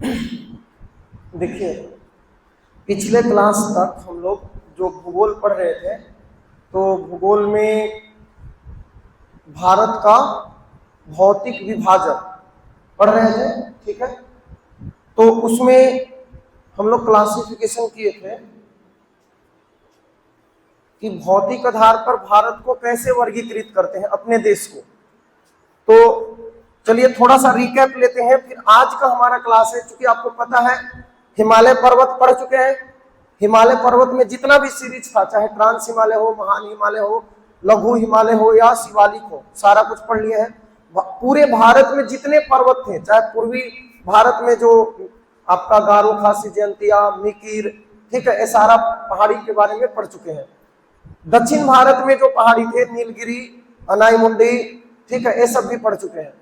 देखिए, पिछले क्लास तक हम लोग जो भूगोल पढ़ रहे थे, तो भूगोल में भारत का भौतिक विभाजन पढ़ रहे थे, ठीक है। तो उसमें हम लोग क्लासिफिकेशन किए थे कि भौतिक आधार पर भारत को कैसे वर्गीकृत करते हैं अपने देश को। तो चलिए थोड़ा सा रिकैप लेते हैं, फिर आज का हमारा क्लास है। क्योंकि आपको पता है हिमालय पर्वत पढ़ चुके हैं। हिमालय पर्वत में जितना भी सीरीज था, चाहे ट्रांस हिमालय हो, महान हिमालय हो, लघु हिमालय हो या शिवालिक हो, सारा कुछ पढ़ लिया है। पूरे भारत में जितने पर्वत थे, चाहे पूर्वी भारत में जो आपका गारो, खासी, जयंतिया, मिकिर, ठीक है, ये सारा पहाड़ी के बारे में पढ़ चुके हैं। दक्षिण भारत में जो पहाड़ी थे, नीलगिरी, अनाईमुंडी, ठीक है, ये सब भी पढ़ चुके हैं।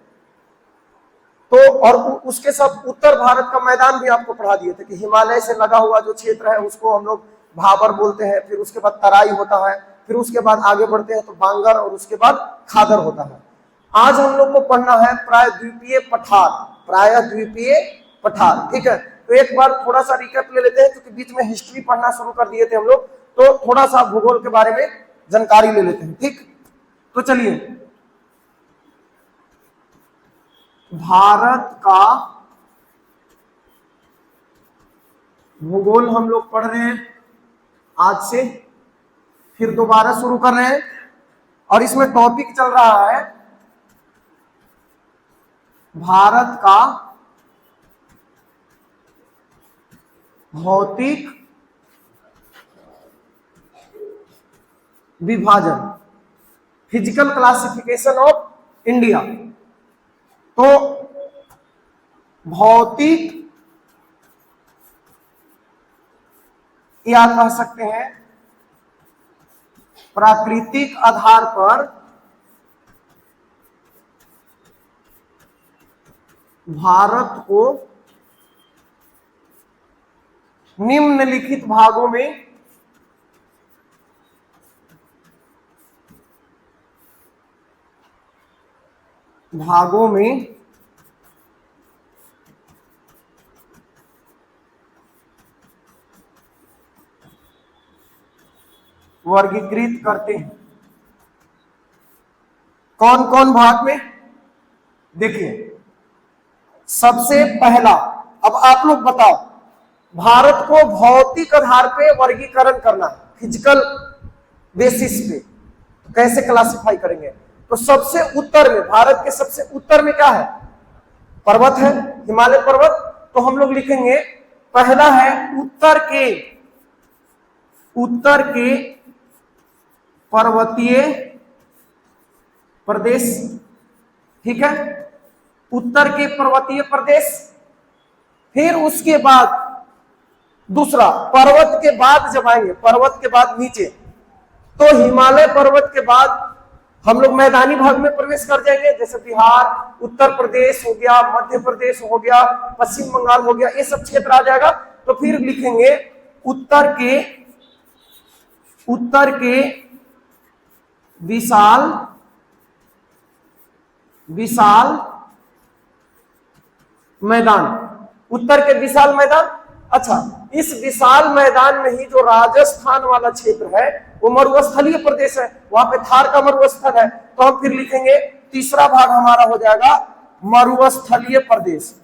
तो और उसके सब उत्तर भारत का मैदान भी आपको पढ़ा दिए थे कि हिमालय से लगा हुआ जो क्षेत्र है उसको हम लोग भाबर बोलते हैं, फिर उसके बाद तराई होता है, फिर उसके बाद आगे बढ़ते हैं तो बांगर, और उसके बाद खादर होता है। आज हम लोग को पढ़ना है प्रायद्वीपीय पठार, प्रायद्वीपीय पठार, ठीक है। तो एक बार थोड़ा सा रिकैप ले लेते हैं, क्योंकि बीच में हिस्ट्री पढ़ना शुरू कर दिए थे हम लोग, तो थोड़ा सा भूगोल के बारे में जानकारी ले लेते हैं, ठीक। तो चलिए, भारत का भूगोल हम लोग पढ़ रहे हैं आज से, फिर दोबारा शुरू कर रहे हैं। और इसमें टॉपिक चल रहा है भारत का भौतिक विभाजन, फिजिकल क्लासिफिकेशन ऑफ इंडिया। तो भौतिक या कह सकते हैं प्राकृतिक आधार पर भारत को निम्नलिखित भागों में वर्गीकृत करते हैं। कौन कौन भाग में? देखिए, सबसे पहला, अब आप लोग बताओ, भारत को भौतिक आधार पे वर्गीकरण करना है, फिजिकल बेसिस पे, तो कैसे क्लासिफाई करेंगे? तो सबसे उत्तर में, भारत के सबसे उत्तर में क्या है? पर्वत है, हिमालय पर्वत। तो हम लोग लिखेंगे पहला है उत्तर के पर्वतीय प्रदेश, ठीक है, उत्तर के पर्वतीय प्रदेश। फिर उसके बाद दूसरा, पर्वत के बाद जब आएंगे, पर्वत के बाद नीचे, तो हिमालय पर्वत के बाद हम लोग मैदानी भाग में प्रवेश कर जाएंगे, जैसे बिहार, उत्तर प्रदेश हो गया, मध्य प्रदेश हो गया, पश्चिम बंगाल हो गया, ये सब क्षेत्र आ जाएगा। तो फिर लिखेंगे उत्तर के विशाल मैदान, उत्तर के विशाल मैदान। अच्छा, इस विशाल मैदान में ही जो राजस्थान वाला क्षेत्र है वो मरुस्थलीय प्रदेश है, वहां पे थार का मरुस्थल है। तो हम फिर लिखेंगे तीसरा भाग हमारा हो जाएगा मरुस्थलीय प्रदेश,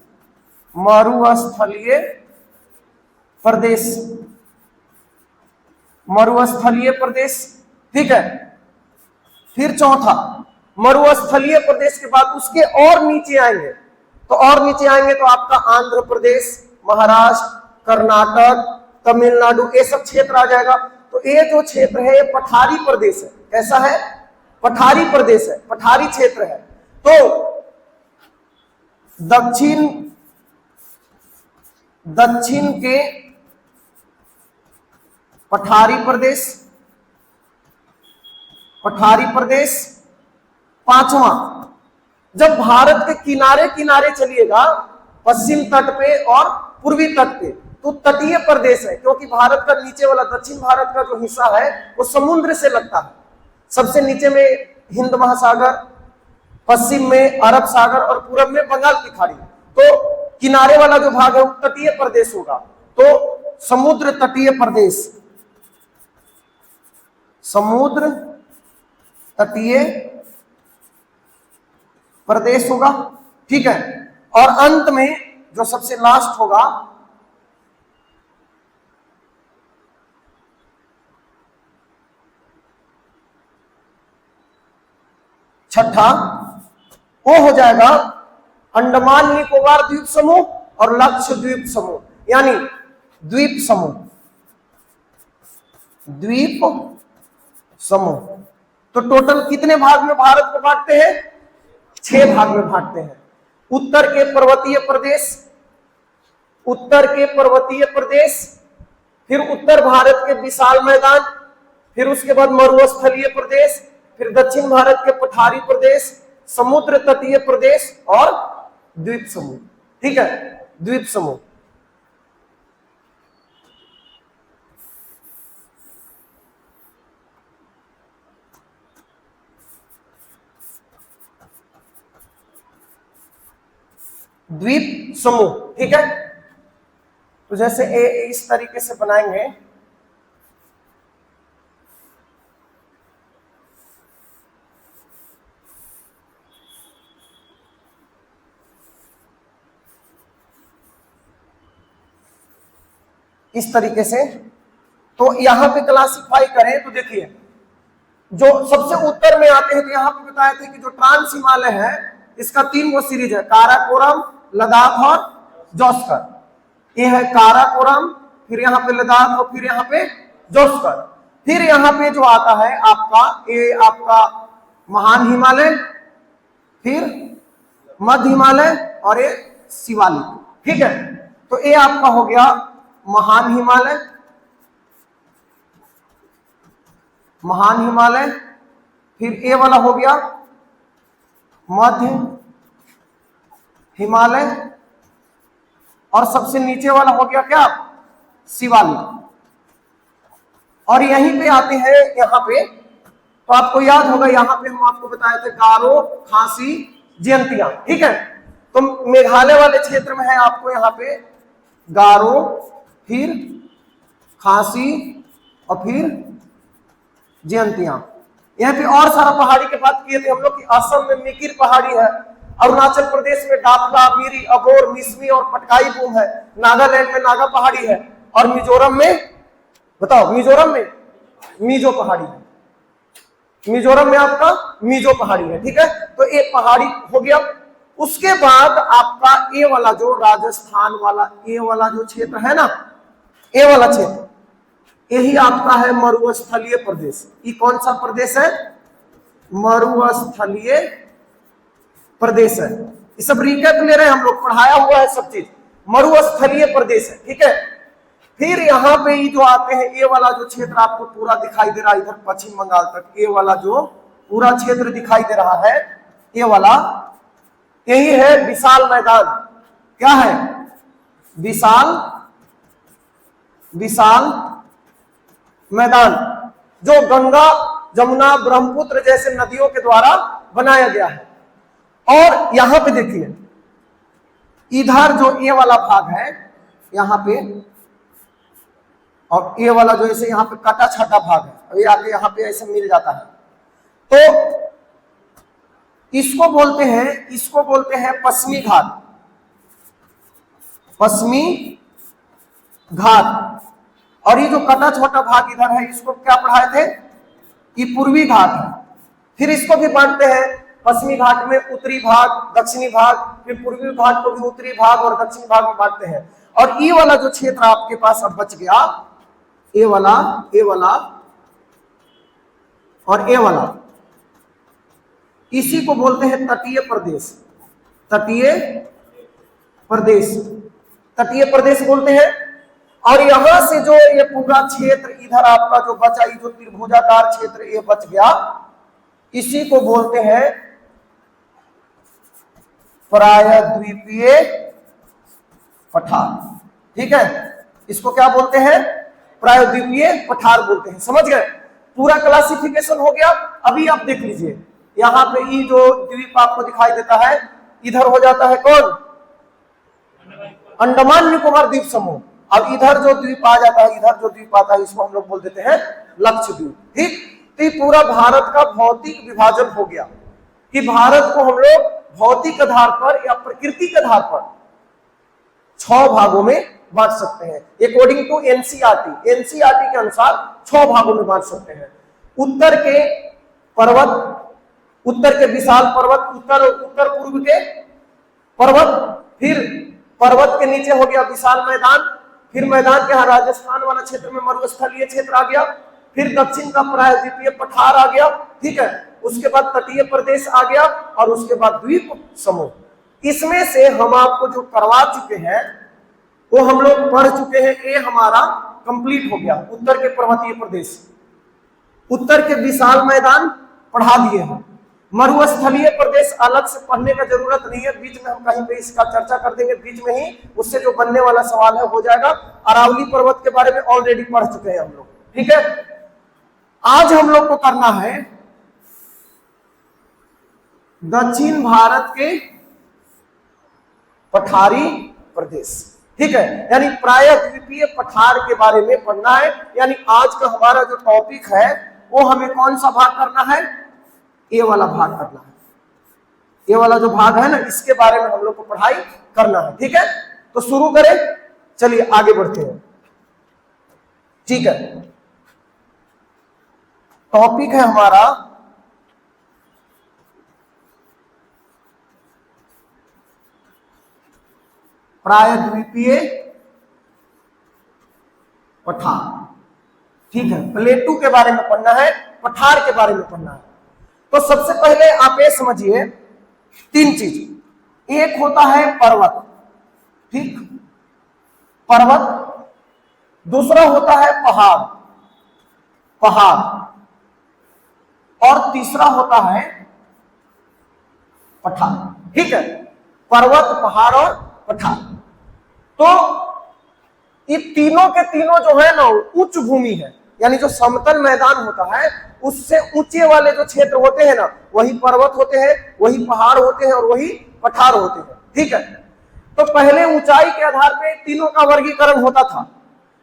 मरुस्थलीय प्रदेश, ठीक है। फिर चौथा, मरुस्थलीय प्रदेश के बाद उसके और नीचे आएंगे, तो और नीचे आएंगे तो आपका आंध्र प्रदेश, महाराष्ट्र, कर्नाटक, तमिलनाडु, ये सब क्षेत्र आ जाएगा। तो ये जो क्षेत्र है ये पठारी प्रदेश है। कैसा है? पठारी प्रदेश है, पठारी क्षेत्र है। तो दक्षिण के पठारी प्रदेश। पांचवा, जब भारत के किनारे किनारे चलिएगा, पश्चिम तट पे और पूर्वी तट पे, तो तटीय प्रदेश है, क्योंकि भारत का नीचे वाला दक्षिण भारत का जो हिस्सा है वो समुद्र से लगता है। सबसे नीचे में हिंद महासागर, पश्चिम में अरब सागर और पूरब में बंगाल की खाड़ी। तो किनारे वाला जो भाग है वो तटीय प्रदेश होगा, तो समुद्र तटीय प्रदेश, समुद्र तटीय प्रदेश होगा, ठीक है। और अंत में जो सबसे लास्ट होगा छठा, वो हो जाएगा अंडमान निकोबार द्वीप समूह और लक्षद्वीप समूह, यानी द्वीप समूह, द्वीप समूह। तो टोटल कितने भाग में भारत को बांटते हैं? 6 भाग में बांटते हैं। उत्तर के पर्वतीय प्रदेश, उत्तर के पर्वतीय प्रदेश, फिर उत्तर भारत के विशाल मैदान, फिर उसके बाद मरुस्थलीय प्रदेश, फिर दक्षिण भारत के पठारी प्रदेश, समुद्र तटीय प्रदेश और द्वीप समूह, ठीक है, द्वीप समूह। द्वीप समूह, ठीक है। तो जैसे इस तरीके से बनाएंगे, इस तरीके से। तो यहां पे क्लासिफाई करें तो देखिए, जो सबसे उत्तर में आते हैं, तो यहां पे बताए थे कि जो ट्रांस हिमालय है इसका 3 गो सीरीज है, काराकोरम, लद्दाख और जोस्कर। ये है काराकोरम, फिर यहाँ पे लद्दाख और फिर यहाँ पे जोस्कर। फिर यहाँ पे जो आता है आपका, ये आपका महान हिमालय, फिर मध्य हिमालय और ये शिवालिक, ठीक है। तो ये आपका हो गया महान हिमालय, महान हिमालय, फिर ये वाला हो गया मध्य हिमालय, और सबसे नीचे वाला हो गया क्या? शिवालिक। और यहीं पे आते हैं, यहाँ पे तो आपको याद होगा, यहाँ पे हम आपको बताए थे गारो, खासी, जयंतिया, ठीक है। तो मेघालय वाले क्षेत्र में है आपको यहाँ पे गारो, फिर खासी और फिर जयंतिया। यहाँ पे और सारा पहाड़ी के बात किए थे हम लोग कि असम में मिकिर पहाड़ी है, अरुणाचल प्रदेश में डाफला, मिरी, अबोर, मिसमी और पटकाई बूम है, नागालैंड में नागा पहाड़ी है, और मिजोरम में, बताओ मिजोरम में मिजो पहाड़ी है, मिजोरम में आपका मिजो पहाड़ी है, ठीक है। तो एक पहाड़ी हो गया। उसके बाद आपका ये वाला जो राजस्थान वाला, ये वाला जो क्षेत्र है ना, ये वाला क्षेत्र, यही आपका है मरुस्थलीय प्रदेश। ये कौन सा प्रदेश है? मरुस्थलीय प्रदेश है। ये सब रिकैप ले रहे हैं हम लोग, पढ़ाया हुआ है सब चीज। मरुस्थलीय प्रदेश है, ठीक है। फिर यहाँ पे ये जो आते हैं, ये वाला जो क्षेत्र आपको पूरा दिखाई दे रहा है इधर पश्चिम बंगाल तक, ये वाला जो पूरा क्षेत्र दिखाई दे रहा है, ये वाला, यही है विशाल मैदान। क्या है? विशाल, विशाल मैदान, जो गंगा, जमुना, ब्रह्मपुत्र जैसे नदियों के द्वारा बनाया गया है। और यहां पे देखिए, इधर जो ये वाला भाग है यहां पे, और ये वाला जो ऐसे यहाँ पे कटा छटा भाग है, अभी आगे यहाँ पे ऐसे मिल जाता है, तो इसको बोलते हैं, इसको बोलते हैं पश्चिमी घाट, पश्चिमी घाट। और ये जो कटा छोटा भाग इधर है, इसको क्या पढ़ाए थे? ये पूर्वी घाट है। फिर इसको भी बांटते हैं, पश्चिमी घाट में उत्तरी भाग, दक्षिणी भाग, फिर पूर्वी घाट को भी उत्तरी भाग और दक्षिणी भाग में बांटते हैं। और ये वाला जो क्षेत्र आपके पास अब बच गया, ये वाला, ये वाला और ये वाला, इसी को बोलते हैं तटीय प्रदेश, तटीय प्रदेश, तटीय प्रदेश बोलते हैं। और यहां से जो ये पूरा क्षेत्र इधर आपका जो बचा, ये जो त्रिभुजाकार क्षेत्र ये बच गया, इसी को बोलते हैं प्रायद्वीपीय पठार, ठीक है। इसको क्या बोलते हैं? प्रायद्वीपीय पठार बोलते हैं। समझ गए? पूरा क्लासिफिकेशन हो गया। अभी आप देख लीजिए, यहाँ पे ये जो द्वीप आपको दिखाई देता है, इधर हो जाता है कौन? अंडमान निकोबार द्वीप समूह। अब इधर जो द्वीप आ जाता है, इधर जो द्वीप आता है, इसको हम लोग बोल देते हैं लक्षद्वीप। ठीक, तो पूरा भारत का भौतिक विभाजन हो गया कि भारत को हम लोग भौतिक आधार पर या प्रकृति के आधार पर 6 भागों में बांट सकते हैं। अकॉर्डिंग टू एनसीईआरटी, एनसीईआरटी के अनुसार 6 भागों में बांट सकते हैं। उत्तर के पर्वत, उत्तर के विशाल पर्वत, उत्तर पूर्व के पर्वत, फिर पर्वत के नीचे हो गया विशाल मैदान, फिर मैदान के यहाँ राजस्थान वाला क्षेत्र में मरुस्थलीय क्षेत्र आ गया, फिर दक्षिण का प्रायद्वीपीय पठार आ गया। ठीक है, उसके बाद तटीय प्रदेश आ गया और उसके बाद द्वीप समूह। इसमें से हम आपको जो करवा चुके हैं वो हम लोग पढ़ चुके हैं, ये हमारा कंप्लीट हो गया। उत्तर के पर्वतीय प्रदेश, उत्तर के विशाल मैदान पढ़ा दिए हैं। मरुस्थलीय प्रदेश अलग से पढ़ने का जरूरत नहीं है, बीच में हम कहीं पे इसका चर्चा कर देंगे, बीच में ही उससे जो बनने वाला सवाल है हो जाएगा। अरावली पर्वत के बारे में ऑलरेडी पढ़ चुके हैं हम लोग। ठीक है, आज हम लोग को करना है दक्षिण भारत के पठारी प्रदेश। ठीक है, यानी प्रायद्वीपीय पठार के बारे में पढ़ना है। यानी आज का हमारा जो टॉपिक है वो हमें कौन सा भाग करना है, ये वाला भाग करना है। ये वाला जो भाग है ना, इसके बारे में हम लोग को पढ़ाई करना है। ठीक है, तो शुरू करें, चलिए आगे बढ़ते हैं। ठीक है, टॉपिक है हमारा प्रायद्वीपीय पठार। ठीक है, प्लेटू के बारे में पढ़ना है, पठार के बारे में पढ़ना है। तो सबसे पहले आप ये समझिए 3 चीज। एक होता है पर्वत, ठीक, पर्वत। दूसरा होता है पहाड़, पहाड़। और तीसरा होता है पठार। ठीक है, पर्वत, पहाड़ और पठार। तो ये तीनों के तीनों जो है ना उच्च भूमि है, यानी जो समतल मैदान होता है उससे ऊंचे वाले जो क्षेत्र होते हैं ना, वही पर्वत होते हैं, वही पहाड़ होते हैं और वही पठार होते हैं। ठीक है, तो पहले ऊंचाई के आधार पे तीनों का वर्गीकरण होता था,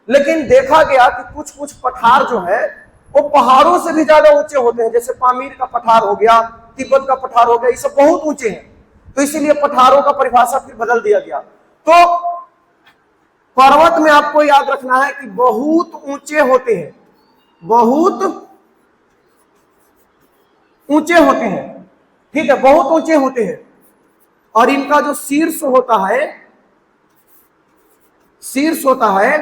लेकिन देखा गया कि कुछ कुछ पठार जो है वो पहाड़ों से भी ज्यादा ऊंचे होते हैं। जैसे पामीर का पठार हो गया, तिब्बत का पठार हो गया, ये सब बहुत ऊंचे हैं। तो इसीलिए पठारों का परिभाषा फिर बदल दिया गया। तो पर्वत में आपको याद रखना है कि बहुत ऊंचे होते हैं, बहुत ऊंचे होते हैं। ठीक है, बहुत ऊंचे होते हैं। और इनका जो शीर्ष होता है, शीर्ष होता है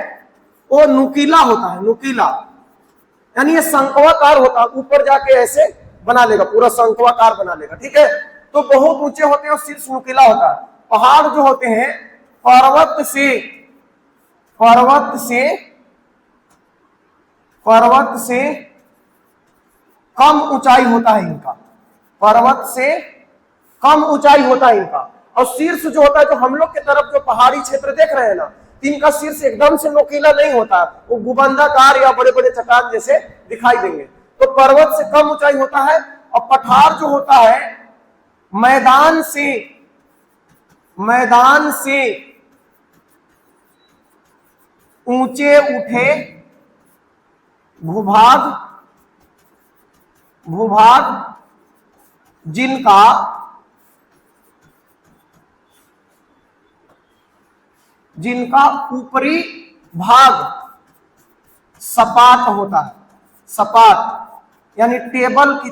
वो नुकीला होता है, नुकीला, यानी ये शंक्वाकार होता है, ऊपर जाके ऐसे बना लेगा, पूरा शंक्वाकार बना लेगा। ठीक है, तो बहुत ऊंचे होते हैं और शीर्ष नुकीला होता है। पहाड़ जो होते हैं पर्वत से कम ऊंचाई होता है इनका, पर्वत से कम ऊंचाई होता है इनका। और शीर्ष जो होता है, जो हम लोग के तरफ जो पहाड़ी क्षेत्र देख रहे हैं ना, इनका शीर्ष एकदम से नोकीला नहीं होता, वो गुबंदाकार या बड़े बड़े चट्टान जैसे दिखाई देंगे। तो पर्वत से कम ऊंचाई होता है। और पठार जो होता है मैदान से ऊंचे उठे भूभाग जिनका ऊपरी भाग सपाट होता है, सपाट यानी टेबल की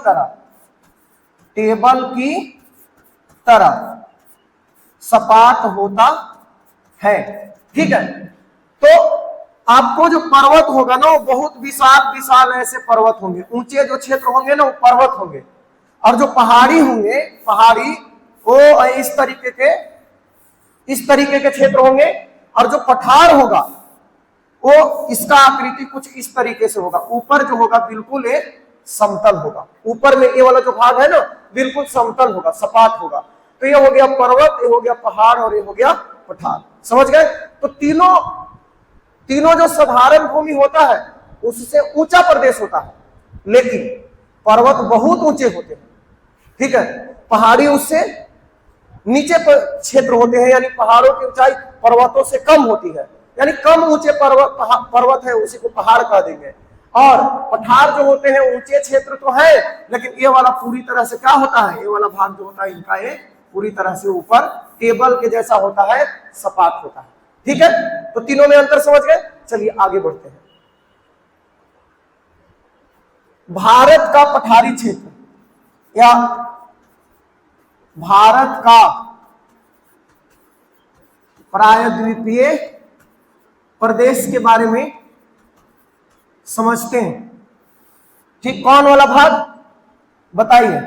तरह सपाट होता है। ठीक है, तो आपको जो पर्वत होगा ना वो बहुत विशाल विशाल ऐसे पर्वत होंगे, ऊंचे जो क्षेत्र होंगे ना वो पर्वत होंगे। और जो पहाड़ी होंगे, पहाड़ी वो इस तरीके के क्षेत्र होंगे। और जो पठार होगा वो इसका आकृति कुछ इस तरीके से होगा, ऊपर जो होगा बिल्कुल एक समतल होगा, ऊपर में ये वाला जो भाग है ना बिल्कुल समतल होगा, सपाट होगा। तो ये हो गया पर्वत, ये हो गया पहाड़ और ये हो गया पठार। समझ गए? तो तीनों जो साधारण भूमि होता है उससे ऊंचा प्रदेश होता है, लेकिन पर्वत बहुत ऊंचे होते हैं। ठीक है, पहाड़ी उससे नीचे क्षेत्र होते हैं, यानी पहाड़ों की ऊंचाई पर्वतों से कम होती है, यानी कम ऊंचे पर्वत है उसी को पहाड़ कह देंगे। और पठार जो होते हैं ऊंचे क्षेत्र तो है, लेकिन ये वाला पूरी तरह से क्या होता है, ये वाला भाग जो होता है इनका ये पूरी तरह से ऊपर टेबल के जैसा होता है, सपाट होता है। ठीक है, तो तीनों में अंतर समझ गए। चलिए आगे बढ़ते हैं। भारत का पठारी क्षेत्र या भारत का प्रायद्वीपीय प्रदेश के बारे में समझते हैं। ठीक, कौन वाला भाग बताइए।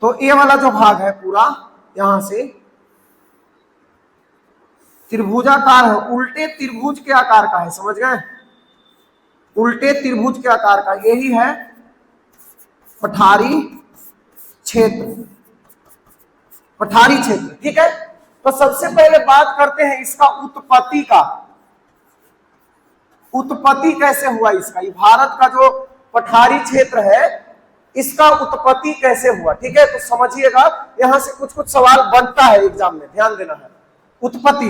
तो ये वाला जो भाग है पूरा यहां से त्रिभुजाकार है, उल्टे त्रिभुज के आकार का है, समझ गए, उल्टे त्रिभुज के आकार का, यही है पठारी क्षेत्र, पठारी क्षेत्र। ठीक है, तो सबसे पहले बात करते हैं इसका उत्पत्ति का। उत्पत्ति कैसे हुआ इसका, ये भारत का जो पठारी क्षेत्र है इसका उत्पत्ति कैसे हुआ। ठीक है, तो समझिएगा, यहां से कुछ कुछ सवाल बनता है एग्जाम में, ध्यान देना है। उत्पत्ति,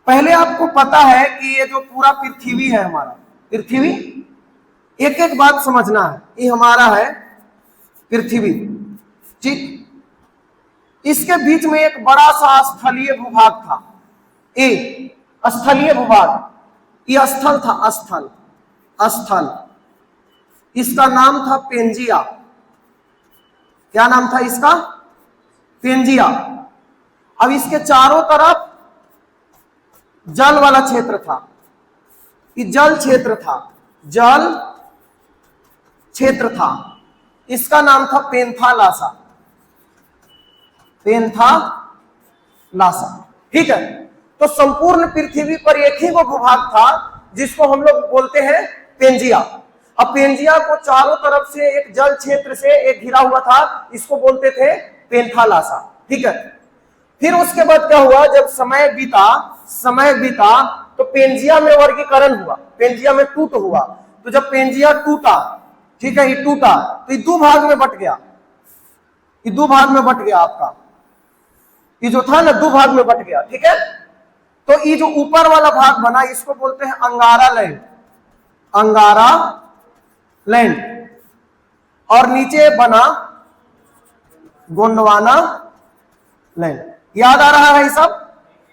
पहले आपको पता है कि ये जो पूरा पृथ्वी है हमारा, पृथ्वी, एक एक बात समझना है, ये हमारा है पृथ्वी। ठीक, इसके बीच में एक बड़ा सा स्थलीय भूभाग था, ए स्थलीय भूभाग, ये स्थल था, स्थल, स्थल, इसका नाम था पेंजिया। क्या नाम था इसका, पेंजिया। अब इसके चारों तरफ जल वाला क्षेत्र था, ये जल क्षेत्र था, जल क्षेत्र था, इसका नाम था पेंथालासा, पेंथालासा। ठीक है, तो संपूर्ण पृथ्वी पर एक ही वो भूभाग था जिसको हम लोग बोलते हैं पेंजिया। अब पेंजिया को चारों तरफ से एक जल क्षेत्र से एक घिरा हुआ था, इसको बोलते थे पेंथालासा। ठीक है, फिर उसके बाद क्या हुआ, जब समय बीता तो पेंजिया में वर्गीकरण हुआ, पेंजिया में टूट हुआ। तो जब पेंजिया टूटा, ठीक है, ये टूटा तो ये दो भाग में बट गया, ये दो भाग में बट गया आपका, ये जो था ना दो भाग में बट गया। ठीक है, तो ये जो ऊपर वाला भाग बना इसको बोलते हैं अंगारा लैंड, अंगारा लैंड, और नीचे बना गोंडवाना लैंड। याद आ रहा है, ये सब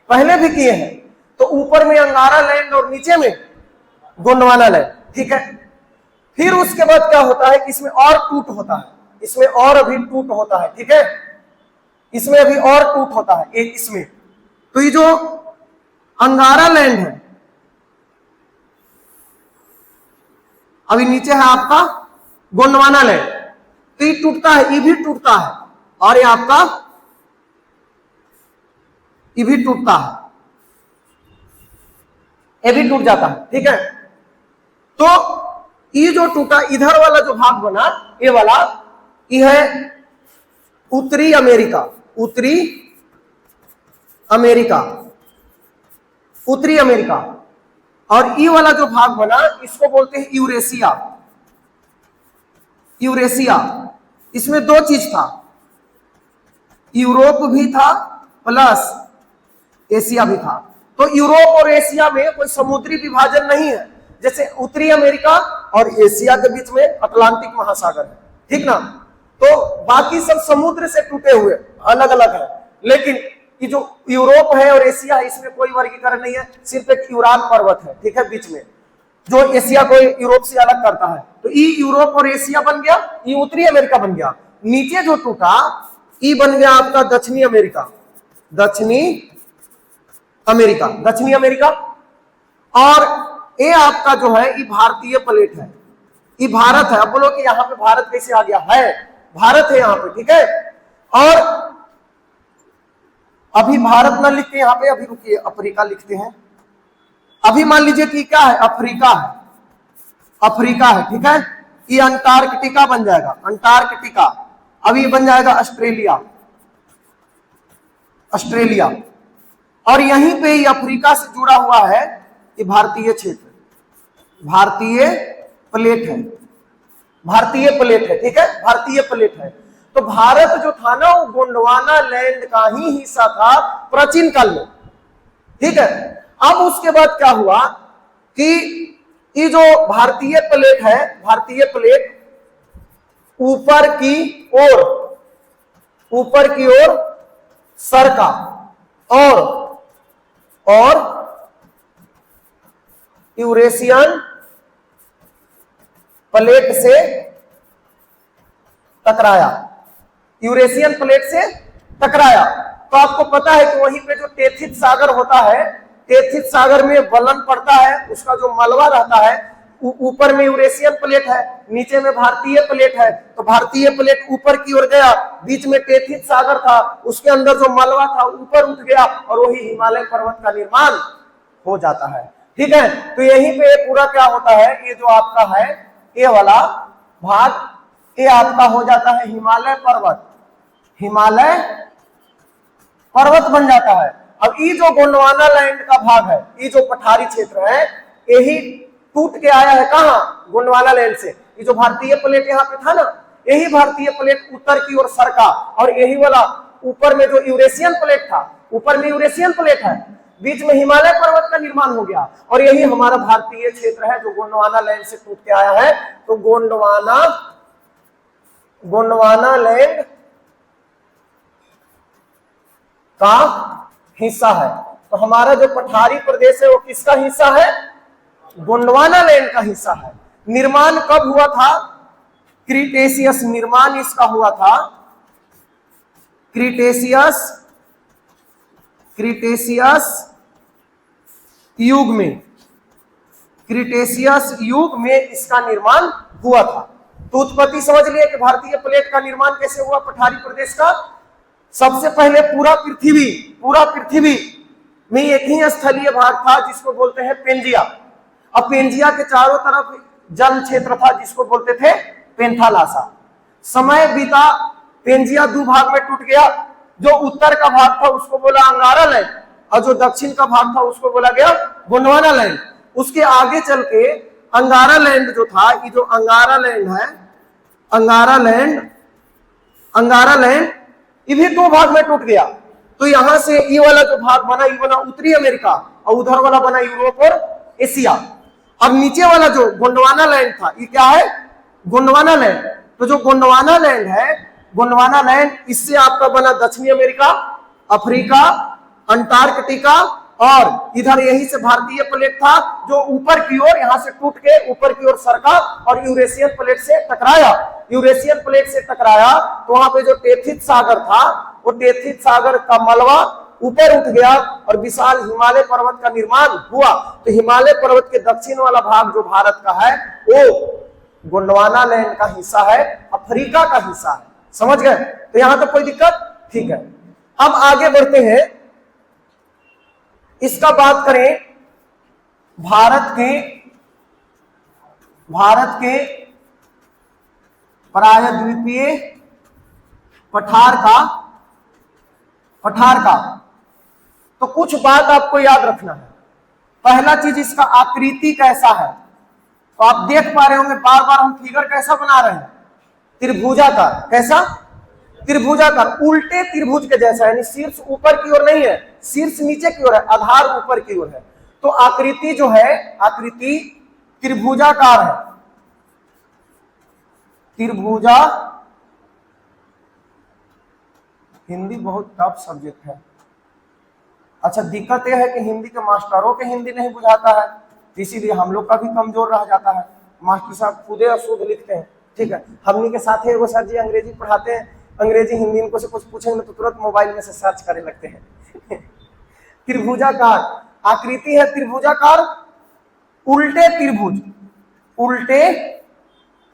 पहले भी किए हैं। तो ऊपर में अंगारा लैंड और नीचे में गोंडवाना लैंड। ठीक है, फिर उसके बाद क्या होता है कि इसमें और टूट होता है, इसमें और अभी टूट होता है। ठीक है, इसमें अभी और टूट होता है एक इसमें। तो ये जो अंगारा लैंड है, अभी नीचे है आपका गोंडवाना लैंड, तो ये टूटता है, ये भी टूटता है, और ये आपका ये भी टूटता है, ये भी टूट जाता है। ठीक है, तो ये जो टूटा इधर वाला जो भाग बना, ये वाला, ये है उत्तरी अमेरिका, उत्तरी अमेरिका, उत्तरी अमेरिका। और ये वाला जो भाग बना इसको बोलते हैं यूरेशिया, यूरेशिया। इसमें दो चीज था, यूरोप भी था प्लस एशिया भी था। तो यूरोप और एशिया में कोई समुद्री विभाजन नहीं है, जैसे उत्तरी अमेरिका और एशिया के बीच में अटलांटिक महासागर है। ठीक ना, तो बाकी सब समुद्र से टूटे हुए अलग अलग है, लेकिन ये जो यूरोप है और एशिया है इसमें कोई वर्गीकरण नहीं है, सिर्फ एक यूरान पर्वत है। ठीक है, बीच में जो एशिया को यूरोप से अलग करता है। तो ये यूरोप और एशिया बन गया, ये उत्तरी अमेरिका बन गया। नीचे जो टूटा ये बन गया आपका दक्षिणी अमेरिका, दक्षिणी अमेरिका, दक्षिणी अमेरिका। और ये आपका जो है ये भारतीय प्लेट है, ये भारत है। अब बोलो कि यहाँ पे भारत कैसे आ गया, है भारत है यहाँ पे, ठीक है। और अभी भारत ना लिख के यहाँ पे अभी रुकिए अफ्रीका लिखते हैं। अभी मान लीजिए कि क्या है, अफ्रीका है, अफ्रीका है, ठीक है। ये अंटार्कटिका बन जाएगा, अंटार्कटिका। अभी बन जाएगा ऑस्ट्रेलिया, ऑस्ट्रेलिया। और यहीं पे ये अफ्रीका से जुड़ा हुआ है ये भारतीय क्षेत्र, भारतीय प्लेट है, भारतीय प्लेट है, ठीक है, भारतीय प्लेट है। तो भारत जो था ना वो गोंडवाना लैंड का ही हिस्सा था प्राचीन काल में, ठीक है। अब उसके बाद क्या हुआ कि ये जो भारतीय प्लेट है, भारतीय प्लेट ऊपर की ओर, ऊपर की ओर सरका और यूरेशियन प्लेट से टकराया, यूरेशियन प्लेट से टकराया। तो आपको पता है कि वहीं पे जो टेथिस सागर होता है, टेथिस सागर में वलन पड़ता है, उसका जो मलबा रहता है, ऊपर में यूरेशियन प्लेट है, नीचे में भारतीय प्लेट है। तो भारतीय प्लेट ऊपर की ओर गया, बीच में टेथिस सागर था, उसके अंदर जो मलबा था ऊपर उठ गया और वही हिमालय पर्वत का निर्माण हो जाता है, ठीक है। तो यहीं पे पूरा क्या होता है, ये जो आपका है ये वाला भाग, ये आपका हो जाता है हिमालय पर्वत, हिमालय पर्वत बन जाता है। अब ये जो गोंडवाना लैंड का भाग है, ये जो पठारी क्षेत्र है, यही टूट के आया है कहां, गोंडवाना लैंड से। ये जो भारतीय प्लेट यहाँ पे था ना, यही भारतीय प्लेट उत्तर की ओर सरका और यही वाला ऊपर में जो यूरेशियन प्लेट था, ऊपर में यूरेशियन प्लेट है, बीच में हिमालय पर्वत का निर्माण हो गया और यही हमारा भारतीय क्षेत्र है जो गोंडवाना लैंड से टूट के आया है। तो गोंडवाना लैंड का हिस्सा है। तो हमारा जो पठारी प्रदेश है वो किसका हिस्सा है, गोंडवाना लैंड का हिस्सा है। निर्माण कब हुआ था, क्रीटेशियस निर्माण इसका हुआ था, क्रीटेशियस युग में, क्रीटेशियस युग में इसका निर्माण हुआ था। तो उत्पत्ति समझ लिए कि भारतीय प्लेट का निर्माण कैसे हुआ पठारी प्रदेश का। सबसे पहले पूरा पृथ्वी में एक ही स्थलीय भाग था जिसको बोलते हैं पेंजिया। अब पेंजिया के चारों तरफ जल क्षेत्र था जिसको बोलते थे पेंथालासा। समय बीता, पेंजिया दो भाग में टूट गया। जो उत्तर का भाग था उसको बोला अंगारा लैंड और जो दक्षिण का भाग था उसको बोला गया गोंडवाना लैंड। उसके आगे चल के अंगारा लैंड जो था, ये जो अंगारा लैंड है, अंगारा लैंड ये भी दो भाग में टूट गया। तो यहां से ये वाला जो भाग बना, ये बना उत्तरी अमेरिका और उधर वाला बना यूरोप और एशिया। अब नीचे वाला जो गोंडवाना लैंड था, ये क्या है, गोंडवाना लैंड। तो जो गोंडवाना लैंड है, गोंडवाना लैंड इससे आपका बना दक्षिणी अमेरिका, अफ्रीका, अंटार्कटिका और इधर यहीं से भारतीय प्लेट था जो ऊपर की ओर यहां से टूट के ऊपर की ओर सरका और यूरेशियन प्लेट से टकराया। यूरेशियन प्लेट से टकराया तो वहां पे जो टेथिस सागर था, वो टेथिस सागर का मलबा ऊपर उठ गया और विशाल हिमालय पर्वत का निर्माण हुआ। तो हिमालय पर्वत के दक्षिण वाला भाग जो भारत का है वो गोंडवाना लैंड का हिस्सा है, अफ्रीका का हिस्सा है। समझ गए? तो यहां तक कोई दिक्कत? ठीक है। अब आगे बढ़ते हैं, इसका बात करें भारत के प्रायद्वीपीय पठार का। तो कुछ बात आपको याद रखना है। पहला चीज, इसका आकृति कैसा है। तो आप देख पा रहे होंगे बार बार हम फिगर कैसा बना रहे हैं, त्रिभुजाकार। कैसा? त्रिभुजाकार, उल्टे त्रिभुज के जैसा, यानी शीर्ष ऊपर की ओर नहीं है, शीर्ष नीचे की ओर है, आधार ऊपर की ओर है। तो आकृति जो है, आकृति त्रिभुजाकार है, त्रिभुजा। हिंदी बहुत टफ सब्जेक्ट है। अच्छा, दिक्कत यह है कि हिंदी के मास्टरों के हिंदी नहीं बुझाता है, इसीलिए हम लोग का भी कमजोर रह जाता है। मास्टर साहब खुदे अशुद्ध लिखते हैं, ठीक है। हमनी के साथ वो सर जी अंग्रेजी पढ़ाते हैं, अंग्रेजी हिंदी इनको से कुछ पूछेंगे तो तुरंत मोबाइल में से सर्च करने लगते हैं। त्रिभुजाकार आकृति है, त्रिभुजाकार, उल्टे त्रिभुज, उल्टे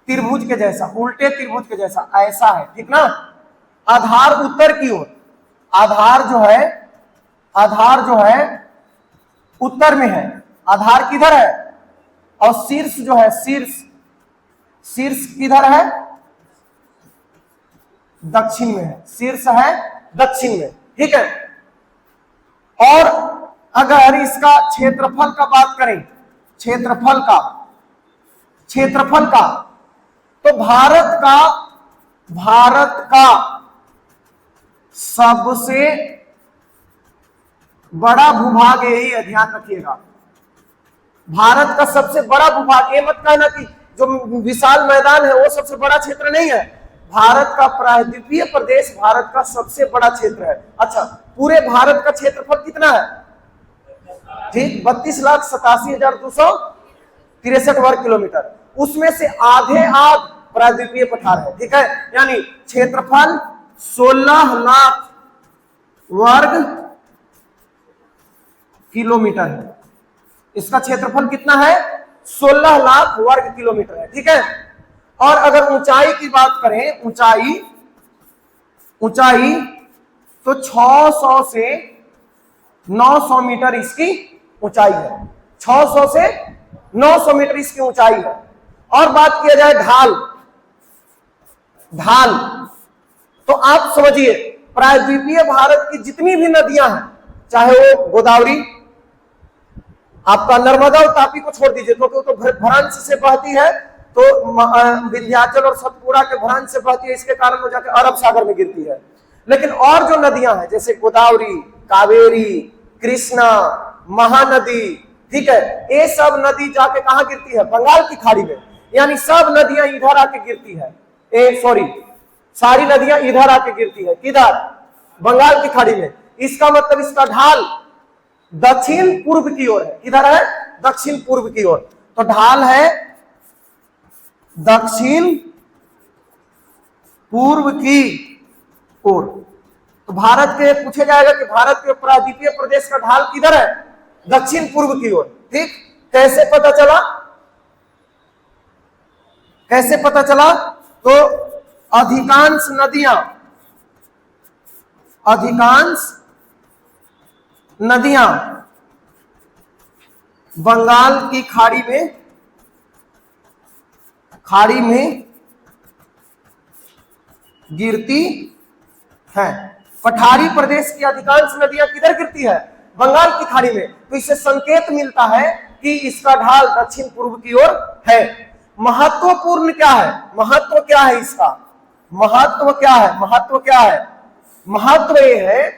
त्रिभुज के जैसा, उल्टे त्रिभुज के जैसा ऐसा है, ठीक ना। आधार उत्तर की ओर, आधार जो है, आधार जो है उत्तर में है, आधार किधर है, और शीर्ष जो है, शीर्ष, शीर्ष किधर है, दक्षिण में है, शीर्ष है दक्षिण में, ठीक है। और अगर इसका क्षेत्रफल का बात करें, क्षेत्रफल का, क्षेत्रफल का, तो भारत का सबसे बड़ा भूभाग यही है, ध्यान रखिएगा। भारत का सबसे बड़ा भूभाग, ये मत कहना कि जो विशाल मैदान है वो सबसे बड़ा क्षेत्र नहीं है। भारत का प्रायद्वीपीय प्रदेश भारत का सबसे बड़ा क्षेत्र है। अच्छा, पूरे भारत का क्षेत्रफल कितना है? ठीक, 32,87,263 वर्ग किलोमीटर। उसमें से आधे आध प्रायद्वीपीय पठार है, ठीक है। यानी क्षेत्रफल 16 लाख वर्ग किलोमीटर है। इसका क्षेत्रफल कितना है? 16 लाख वर्ग किलोमीटर है, ठीक है। और अगर ऊंचाई की बात करें, ऊंचाई, ऊंचाई तो 600 से 900 मीटर इसकी ऊंचाई है, 600 से 900 मीटर इसकी ऊंचाई है। और बात किया जाए ढाल, ढाल तो आप समझिए प्रायद्वीपीय भारत की जितनी भी नदियां हैं, चाहे वो गोदावरी, आपका नर्मदा और तापी को छोड़ दीजिए क्योंकि तो भ्रंश से बहती है, तो विंध्याचल और सतपुड़ा के भ्रंश से बहती है, इसके कारण वो जाके अरब सागर में गिरती है। लेकिन और जो नदियां हैं जैसे गोदावरी, कावेरी, कृष्णा, महानदी, ठीक है, ये सब नदी जाके कहां गिरती है? बंगाल की खाड़ी में। यानी सब नदियां इधर आके गिरती है, सारी नदियां इधर आके गिरती है, किधर? बंगाल की खाड़ी में। इसका मतलब इसका ढाल दक्षिण पूर्व की ओर है, किधर है? दक्षिण पूर्व की ओर। तो ढाल है दक्षिण पूर्व की ओर। तो भारत के पूछे जाएगा कि भारत के प्रायद्वीपीय प्रदेश का ढाल किधर है? दक्षिण पूर्व की ओर, ठीक। कैसे पता चला? कैसे पता चला? तो अधिकांश नदियां बंगाल की खाड़ी में गिरती है। पठारी प्रदेश की अधिकांश नदियां किधर गिरती है? बंगाल की खाड़ी में। तो इससे संकेत मिलता है कि इसका ढाल दक्षिण पूर्व की ओर है। महत्वपूर्ण क्या है? महत्व क्या है इसका? महत्व क्या है? महत्व क्या है? महत्व यह है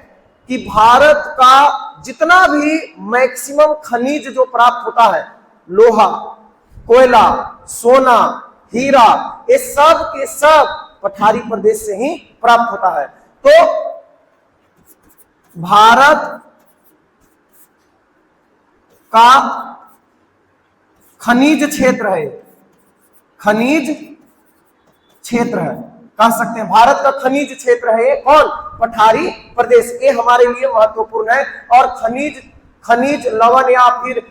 कि भारत का जितना भी मैक्सिमम खनिज जो प्राप्त होता है, लोहा, कोयला, सोना, हीरा, ये सब के सब पठारी प्रदेश से ही प्राप्त होता है। तो भारत का खनिज क्षेत्र है, खनिज क्षेत्र है, कह सकते हैं भारत का खनिज क्षेत्र है ये कौन? पठारी प्रदेश। ये हमारे लिए महत्वपूर्ण है। और खनिज लवण या फिर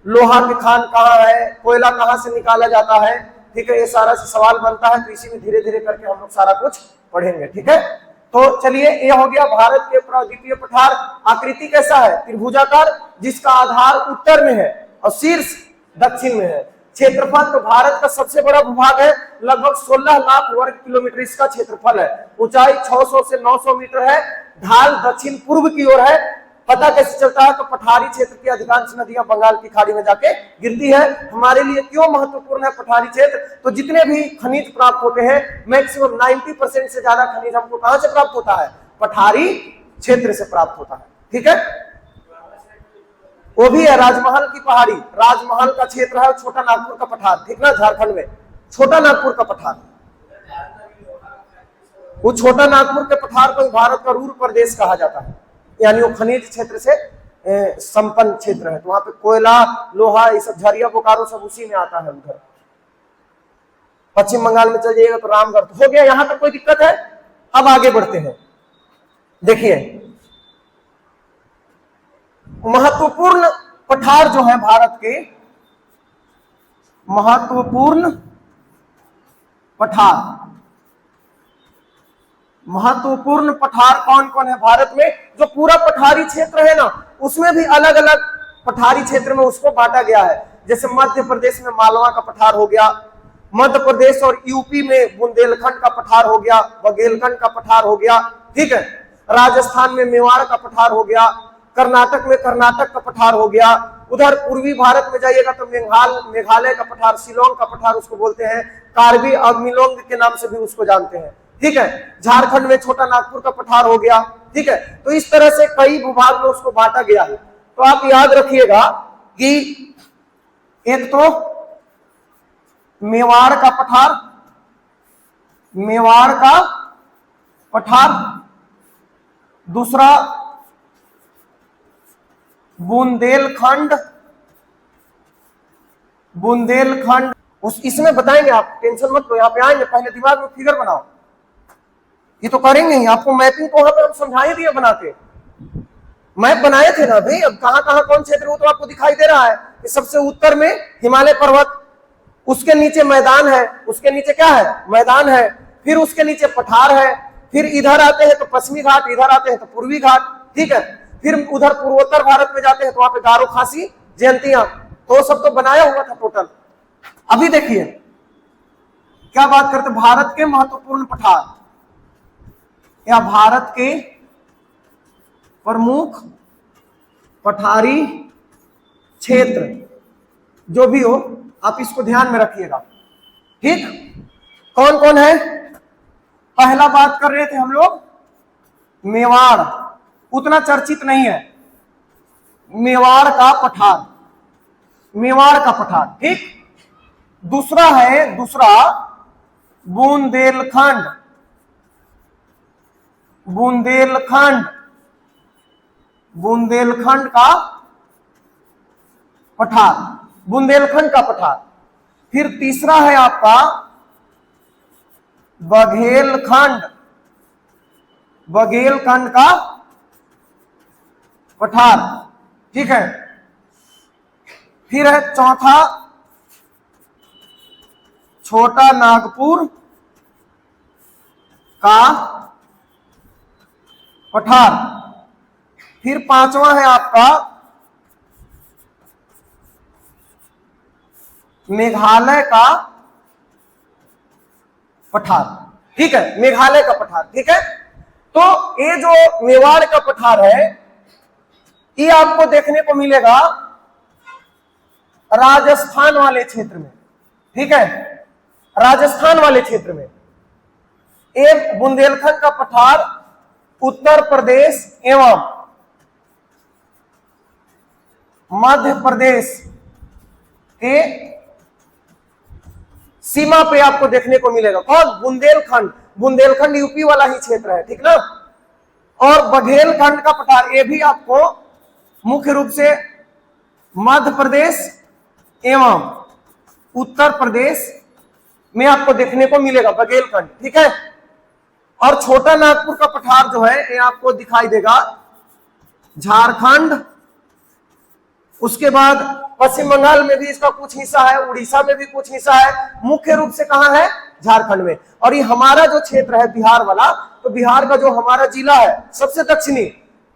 लोहा के खान कहाँ है, कोयला कहाँ से निकाला जाता है, ठीक है, ये सारा सवाल बनता है। तो इसी में धीरे धीरे करके हम लोग सारा कुछ पढ़ेंगे, ठीक है। तो चलिए, ये हो गया भारत के प्रायद्वीपीय पठार। आकृति कैसा है? त्रिभुजाकार, जिसका आधार उत्तर में है और शीर्ष दक्षिण में है। क्षेत्रफल तो भारत का सबसे बड़ा भूभाग है, लगभग 16 लाख वर्ग किलोमीटर इसका क्षेत्रफल है। ऊंचाई 600 से 900 मीटर है। ढाल दक्षिण पूर्व की ओर है। पता कैसे चलता है? तो पठारी क्षेत्र की अधिकांश नदियां बंगाल की खाड़ी में जाके गिरती है। हमारे लिए क्यों महत्वपूर्ण है पठारी क्षेत्र? तो जितने भी खनिज प्राप्त होते हैं, मैक्सिमम 90% से ज्यादा खनिज हमको कहां से प्राप्त होता है? पठारी क्षेत्र से प्राप्त होता है, ठीक है। वो भी है राजमहल की पहाड़ी, राजमहल का क्षेत्र है, छोटा नागपुर का पठार, ठीक ना, झारखंड में छोटा नागपुर का पठार। वो छोटा नागपुर के पठार को भारत का रूर प्रदेश कहा जाता है। यानी वो खनिज क्षेत्र से संपन्न क्षेत्र है। तो वहां पे कोयला, लोहा, ये सब, झरिया, बोकारो सब उसी में आता है। उधर पश्चिम बंगाल में चल जाइएगा तो रामगढ़। तो हो गया, यहां तक कोई दिक्कत है? अब आगे बढ़ते हैं। देखिए, महत्वपूर्ण पठार जो है भारत के, महत्वपूर्ण पठार। महत्वपूर्ण पठार कौन कौन है भारत में? जो पूरा पठारी क्षेत्र है ना, उसमें भी अलग अलग पठारी क्षेत्र में उसको बांटा गया है। जैसे मध्य प्रदेश में मालवा का पठार हो गया, मध्य प्रदेश और यूपी में बुंदेलखंड का पठार हो गया, बघेलखंड का पठार हो गया, ठीक है। राजस्थान में मेवाड़ का पठार हो गया, कर्नाटक में कर्नाटक का पठार हो गया। उधर पूर्वी भारत में जाइएगा तो मेघालय का पठार, शिलोंग का पठार उसको बोलते हैं, कार्बी अग्निलोंग के नाम से भी उसको जानते हैं, ठीक है। झारखंड में छोटा नागपुर का पठार हो गया, ठीक है। तो इस तरह से कई भूभाग में उसको बांटा गया है। तो आप याद रखिएगा कि एक तो मेवाड़ का पठार, मेवाड़ का पठार, दूसरा बुंदेलखंड, बुंदेलखंड उस इसमें बताएंगे आप, टेंशन मत लो, यहाँ पे आएंगे, पहले दिमाग में फिगर बनाओ, ये तो करेंगे ही। आपको मैपिंग तो वहां पे हम समझा ही दिए बना के, मैप बनाए थे ना भाई। अब कहां कहां कौन क्षेत्र वो तो आपको दिखाई दे रहा है कि सबसे उत्तर में हिमालय पर्वत, उसके नीचे मैदान है, उसके नीचे क्या है? मैदान है, फिर उसके नीचे पठार है, फिर इधर आते हैं तो पश्चिमी घाट, इधर आते हैं तो पूर्वी घाट, ठीक है। फिर उधर पूर्वोत्तर भारत में जाते हैं तो वहां पे गारो, खासी, जयंतियां, तो सब तो बनाया हुआ था टोटल। अभी देखिए क्या बात करते, भारत के महत्वपूर्ण पठार या भारत के प्रमुख पठारी क्षेत्र जो भी हो, आप इसको ध्यान में रखिएगा, ठीक। कौन कौन है? पहला बात कर रहे थे हम लोग मेवाड़, उतना चर्चित नहीं है, मेवाड़ का पठार, मेवाड़ का पठार, ठीक। दूसरा है, दूसरा बुंदेलखंड, बुंदेलखंड, बुंदेलखंड का पठार, बुंदेलखंड का पठार। फिर तीसरा है आपका बघेलखंड, बघेलखंड का पठार, ठीक है। फिर है चौथा छोटा नागपुर का पठार। फिर पांचवा है आपका मेघालय का पठार, ठीक है, मेघालय का पठार, ठीक है। तो ये जो मेवाड़ का पठार है ये आपको देखने को मिलेगा राजस्थान वाले क्षेत्र में, ठीक है, राजस्थान वाले क्षेत्र में। एक बुंदेलखंड का पठार उत्तर प्रदेश एवं मध्य प्रदेश के सीमा पे आपको देखने को मिलेगा। कौन? बुंदेलखंड, बुंदेलखंड यूपी वाला ही क्षेत्र है, ठीक ना। और बघेलखंड का पठार ये भी आपको मुख्य रूप से मध्य प्रदेश एवं उत्तर प्रदेश में आपको देखने को मिलेगा बघेलखंड, ठीक है। और छोटा नागपुर का पठार जो है ये आपको दिखाई देगा झारखंड, उसके बाद पश्चिम बंगाल में भी इसका कुछ हिस्सा है, उड़ीसा में भी कुछ हिस्सा है, मुख्य रूप से कहां है? झारखंड में। और ये हमारा जो क्षेत्र है बिहार वाला, तो बिहार का जो हमारा जिला है सबसे दक्षिणी,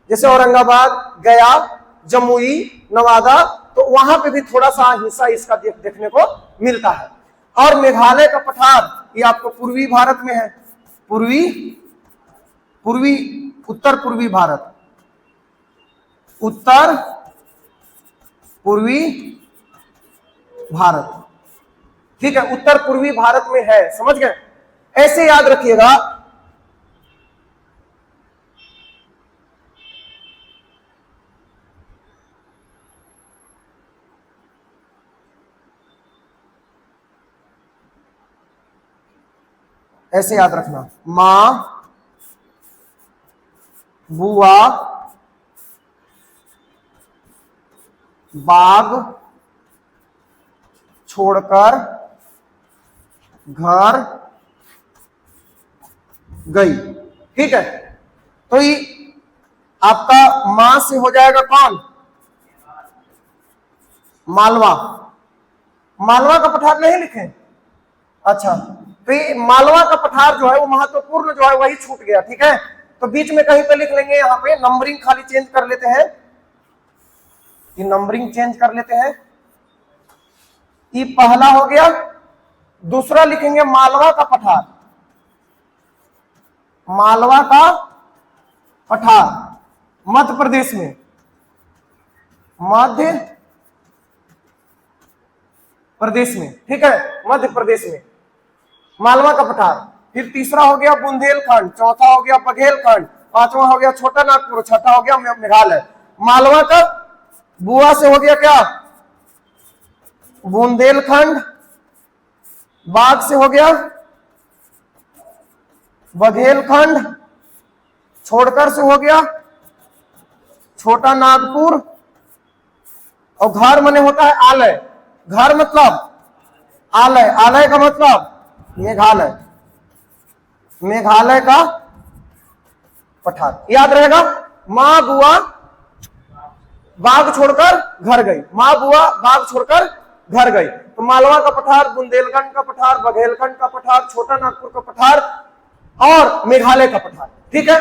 जैसे औरंगाबाद, गया, जमुई, नवादा, तो वहां पे भी थोड़ा सा हिस्सा इसका देखने को मिलता है। और मेघालय का पठार ये आपको पूर्वी भारत में है, पूर्वी उत्तर पूर्वी भारत, उत्तर पूर्वी भारत, ठीक है, उत्तर पूर्वी भारत में है, समझ गए। ऐसे याद रखिएगा। ऐसे याद रखना, मां, बुआ, बाग छोड़कर घर गई, ठीक है। तो ये आपका मां से हो जाएगा कौन? मालवा, मालवा का पठार नहीं लिखे? अच्छा, तो ये मालवा का पठार जो है वो महत्वपूर्ण जो है वही छूट गया, ठीक है। तो बीच में कहीं पे लिख लेंगे, यहाँ पे नंबरिंग खाली चेंज कर लेते हैं, ये नंबरिंग चेंज कर लेते हैं। ये पहला हो गया, दूसरा लिखेंगे मालवा का पठार, मालवा का पठार मध्य प्रदेश में, मध्य प्रदेश में, ठीक है, मध्य प्रदेश में मालवा का पठार। फिर तीसरा हो गया बुंदेलखंड, चौथा हो गया बघेलखंड, पांचवा हो गया छोटा नागपुर, छठा हो गया मेघालय। मालवा का बुआ से हो गया क्या? बुंदेलखंड, बाघ से हो गया बघेलखंड, छोड़कर से हो गया छोटा नागपुर, और घर मने होता है आलय। घर मतलब आलय, आलय का मतलब मेघालय, मेघालय का पठार। याद रहेगा, माँ बुआ बाघ छोड़कर घर गई, माँ बुआ बाघ छोड़कर घर गई। तो मालवा का पठार, बुंदेलखंड का पठार, बघेलखंड का पठार, छोटा नागपुर का पठार और मेघालय का पठार, ठीक है।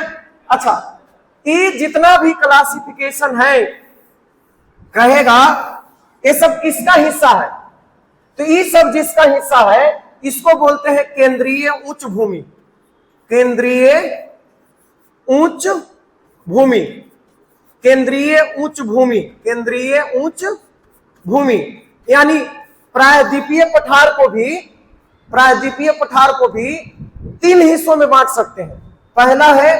अच्छा, ये जितना भी क्लासिफिकेशन है कहेगा ये सब किसका हिस्सा है? तो ये सब जिसका हिस्सा है इसको बोलते हैं केंद्रीय उच्च भूमि, केंद्रीय उच्च भूमि, केंद्रीय उच्च भूमि, केंद्रीय उच्च भूमि। यानी प्रायद्वीपीय पठार को भी, प्रायद्वीपीय पठार को भी तीन हिस्सों में बांट सकते हैं। पहला है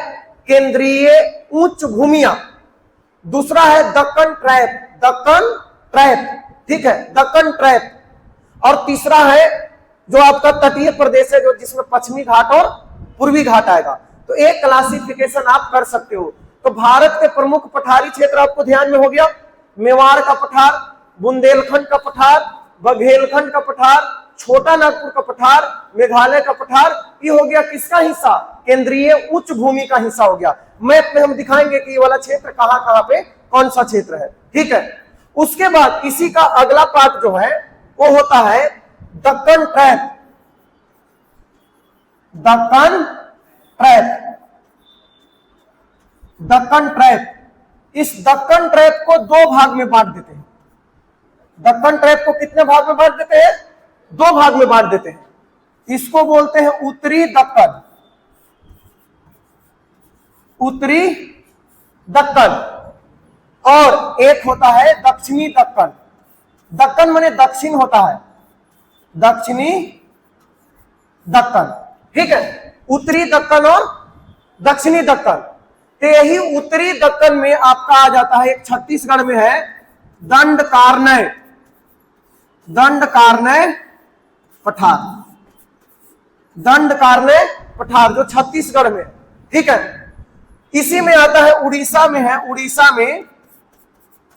केंद्रीय उच्च भूमियां, दूसरा है दक्कन ट्रैप, दक्कन ट्रैप, ठीक है, दक्कन ट्रैप, और तीसरा है जो आपका तटीय प्रदेश है, जो जिसमें पश्चिमी घाट और पूर्वी घाट आएगा। तो एक क्लासिफिकेशन आप कर सकते हो। तो भारत के प्रमुख पठारी क्षेत्र आपको ध्यान में हो गया, मेवाड़ का पठार, बुंदेलखंड का पठार, बघेलखंड का पठार, छोटा नागपुर का पठार, मेघालय का पठार। ये हो गया किसका हिस्सा? केंद्रीय उच्च भूमि का हिस्सा हो गया। मैप में हम दिखाएंगे कि ये वाला क्षेत्र कहां कहां पे कौन सा क्षेत्र है, ठीक है। उसके बाद इसी का अगला पार्ट जो है वो होता है Deccan trap, Deccan trap, Deccan trap. इस दक्कन ट्रैप को दो भाग में बांट देते हैं। दक्कन ट्रैप को कितने भाग में बांट देते हैं? दो भाग में बांट देते हैं। इसको बोलते हैं उत्तरी दक्कन, उत्तरी दक्कन, और एक होता है दक्षिणी दक्कन। दक्कन माने दक्षिण होता है, दक्षिणी दक्कन, ठीक है। उत्तरी दक्कन और दक्षिणी दक्कन। तो यही उत्तरी दक्कन में आपका आ जाता है, एक छत्तीसगढ़ में है दंडकारण्य, दंडकारण्य पठार, दंडकारण्य पठार जो छत्तीसगढ़ में, ठीक है। इसी में आता है उड़ीसा में, है उड़ीसा में,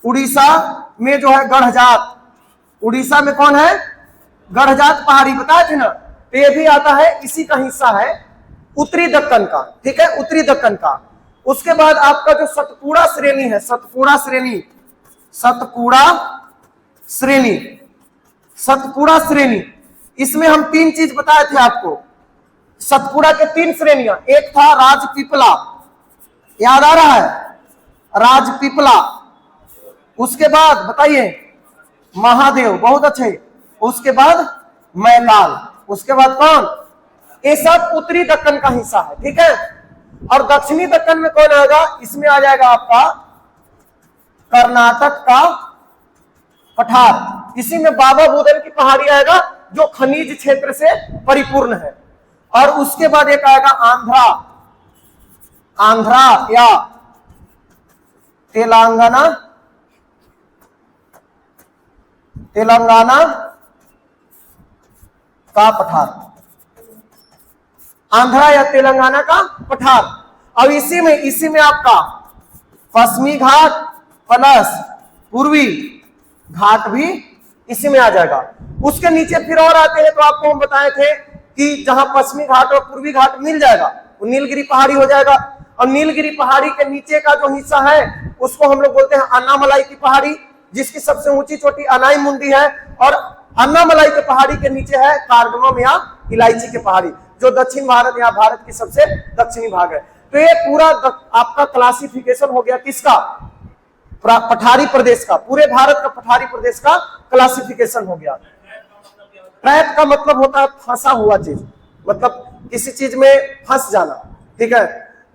उड़ीसा में जो है गढ़जात, उड़ीसा में कौन है? गढ़जात पहाड़ी, बताए थे ना। तो ये भी आता है, इसी का हिस्सा है उत्तरी दक्कन का, ठीक है, उत्तरी दक्कन का। उसके बाद आपका जो सतपुड़ा श्रेणी है, सतपुड़ा श्रेणी, सतपुड़ा श्रेणी, सतपुड़ा श्रेणी, इसमें हम तीन चीज बताए थे आपको। सतपुड़ा के तीन श्रेणियां, एक था राजपीपला, याद आ रहा है, राजपीपला। उसके बाद बताइए महादेव, बहुत अच्छे। उसके बाद मैकाल, उसके बाद कौन? ये सब उत्तरी दक्कन का हिस्सा है, ठीक है। और दक्षिणी दक्कन में कौन आएगा? इसमें आ जाएगा आपका कर्नाटक का पठार। इसी में बाबा बुदन की पहाड़ी आएगा जो खनिज क्षेत्र से परिपूर्ण है। और उसके बाद एक आएगा आंध्रा, आंध्रा या तेलंगाना, तेलंगाना का पठार, आंध्रा या तेलंगाना का पठार। और इसी में आपका पश्चिमी घाट प्लस पूर्वी घाट भी इसी में आ जाएगा। उसके नीचे फिर और आते हैं, तो आपको हम बताए थे कि जहां पश्चिमी घाट और पूर्वी घाट मिल जाएगा वो नीलगिरी पहाड़ी हो जाएगा। और नीलगिरी पहाड़ी के नीचे का जो हिस्सा है उसको हम लोग बोलते हैं अन्नामलाई की पहाड़ी, जिसकी सबसे ऊंची चोटी अनाई मुंडी है। और अन्नामलाई के पहाड़ी के नीचे है कार्डमम या इलायची के पहाड़ी, जो दक्षिण भारत या भारत की सबसे दक्षिणी भाग है। तो ये पूरा आपका क्लासिफिकेशन हो गया किसका, पठारी प्रदेश का, पूरे भारत का पठारी प्रदेश का क्लासिफिकेशन हो गया। ट्रैप का मतलब होता है फंसा हुआ चीज, मतलब किसी चीज में फंस जाना, ठीक है।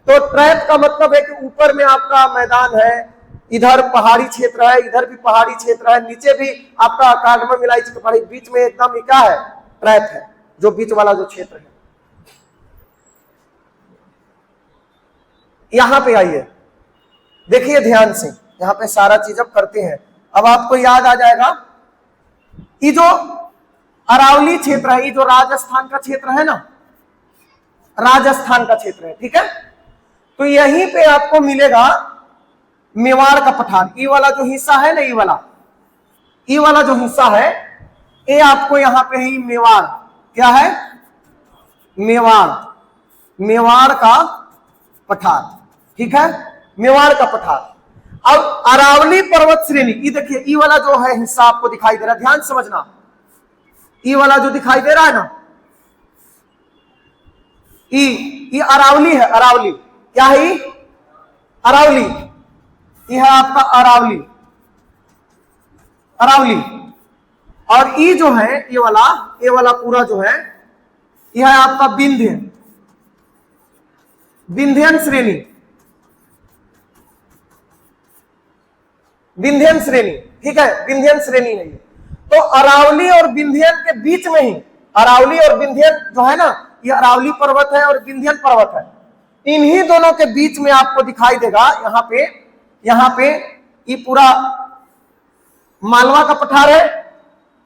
तो ट्रैप का मतलब है कि ऊपर में आपका मैदान है, इधर पहाड़ी क्षेत्र है, इधर भी पहाड़ी क्षेत्र है, नीचे भी आपका कार्डमम इलायची की पहाड़ी, बीच में एकदम क्या है, ट्रैप है, जो बीच वाला जो क्षेत्र है। यहां पे आइए, देखिए ध्यान से, यहां पे सारा चीज अब करते हैं। अब आपको याद आ जाएगा, ये जो अरावली क्षेत्र है, ये जो राजस्थान का क्षेत्र है ना, राजस्थान का क्षेत्र है, ठीक है। तो यहीं पे आपको मिलेगा मेवाड़ का पठार। ये वाला जो हिस्सा है ना, ये वाला जो हिस्सा है, ये आपको यहां पे ही मेवाड़, क्या है, मेवाड़ का पठार, ठीक है, मेवाड़ का पठार। अब अरावली पर्वत श्रेणी, ये देखिए, ये वाला जो है हिस्सा आपको दिखाई दे रहा है, ध्यान समझना, ये वाला जो दिखाई दे रहा है ना, ये अरावली है, अरावली क्या है, अरावली, ये है आपका अरावली, और ये जो है, ये वाला पूरा जो है, यह है आपका विंध्यन श्रेणी, ठीक है, विंध्यन श्रेणी है। तो अरावली और विंध्यन के बीच में ही, अरावली और विंध्यन जो है ना, ये अरावली पर्वत है और विंध्यन पर्वत है, इन्हीं दोनों के बीच में आपको दिखाई देगा यहाँ पे ये पूरा मालवा का पठार है,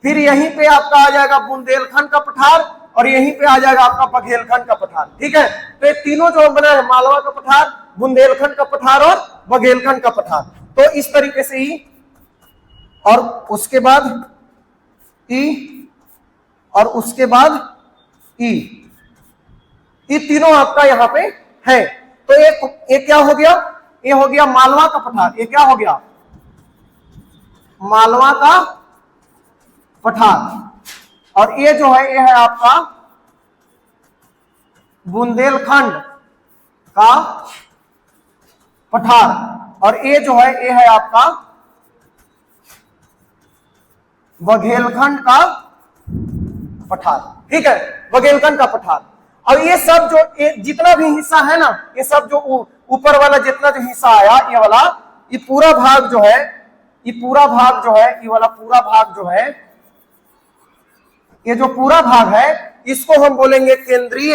फिर यहीं पे आपका आ जाएगा बुंदेलखंड का पठार, और यहीं पे आ जाएगा आपका बघेलखंड का पठार, ठीक है। तो ये तीनों जो बना है, मालवा का पठार, बुंदेलखंड का पठार और बघेलखंड का पठार, तो इस तरीके से ही, और उसके बाद ई, और उसके बाद ई, ये तीनों आपका यहाँ पे है। तो एक क्या हो गया, ये हो गया मालवा का पठार, ये क्या हो गया, मालवा का पठार, और ये जो है, ये है आपका बुंदेलखंड का पठार, और ये जो है, ये है आपका बघेलखंड का पठार, ठीक है, बघेलखंड का पठार। और ये सब जो जितना भी हिस्सा है ना, ये सब जो ऊपर वाला जितना जो हिस्सा आया, ये वाला, ये पूरा भाग जो है, ये पूरा भाग जो है, ये वाला पूरा भाग जो है, ये जो पूरा भाग है, इसको हम बोलेंगे केंद्रीय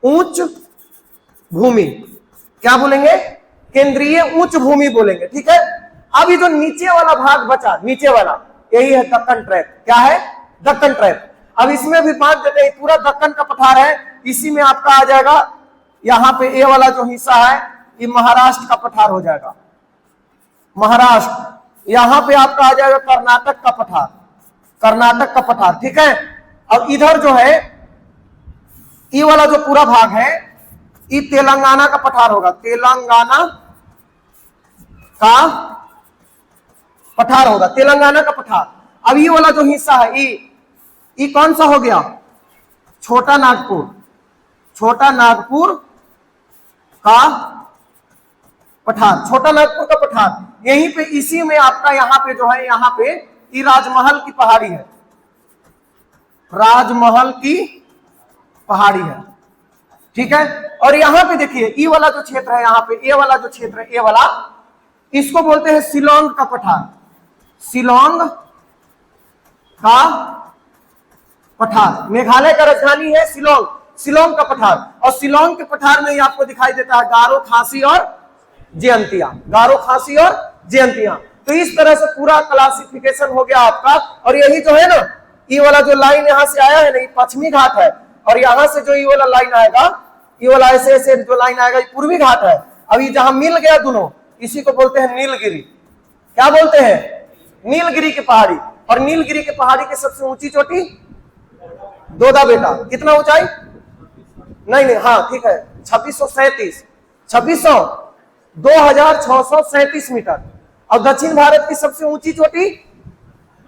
उच्च भूमि। क्या बोलेंगे, केंद्रीय उच्च भूमि बोलेंगे, ठीक है। अब ये जो नीचे वाला भाग बचा, नीचे वाला, यही है दक्कन ट्रैप, क्या है, दक्कन ट्रैप। अब इसमें भी बांट देते हैं, पूरा दक्कन का पठार है, इसी में आपका आ जाएगा, यहाँ पे ये वाला जो हिस्सा है, ये महाराष्ट्र का पठार हो जाएगा, महाराष्ट्र। यहाँ पे आपका आ जाएगा कर्नाटक का पठार, कर्नाटक का पठार, ठीक है। अब इधर जो है, ये वाला जो पूरा भाग है, ये तेलंगाना का पठार होगा, तेलंगाना का पठार होगा, तेलंगाना का पठार। अब ये वाला जो हिस्सा है, ये कौन सा हो गया, छोटा नागपुर, छोटा नागपुर का पठार, छोटा नागपुर का पठार। यहीं पे इसी में आपका यहाँ पे जो है, यहाँ पे ये राजमहल की पहाड़ी है, राजमहल की पहाड़ी है, ठीक है। और यहाँ पे देखिए, ये वाला जो क्षेत्र है, यहाँ पे ये वाला जो क्षेत्र है, ये वाला, इसको बोलते हैं शिलोंग का पठार, शिलोंग का पठार। मेघालय का राजधानी है शिलोंग, शिलोंग का पठार। और शिलोंग के पठार में ही आपको दिखाई देता है गारो, खासी और जयंतिया, गारो, खासी और जयंतिया। तो इस तरह से पूरा क्लासिफिकेशन हो गया आपका। और यही जो है ना, ये वाला जो लाइन यहाँ से आया है ना, ये पश्चिमी घाट है, और यहाँ से जो ये वाला लाइन आएगा, ये वाला ऐसे ऐसे जो लाइन आएगा, ये पूर्वी घाट है। अभी जहां मिल गया दोनों, इसी को बोलते हैं नीलगिरी। क्या बोलते हैं, नीलगिरी की पहाड़ी। और नीलगिरी की पहाड़ी की सबसे ऊंची चोटी दोदा बेटा, कितना ऊंचाई, नहीं, हाँ ठीक है, 2637 2637 मीटर। और दक्षिण भारत की सबसे ऊंची चोटी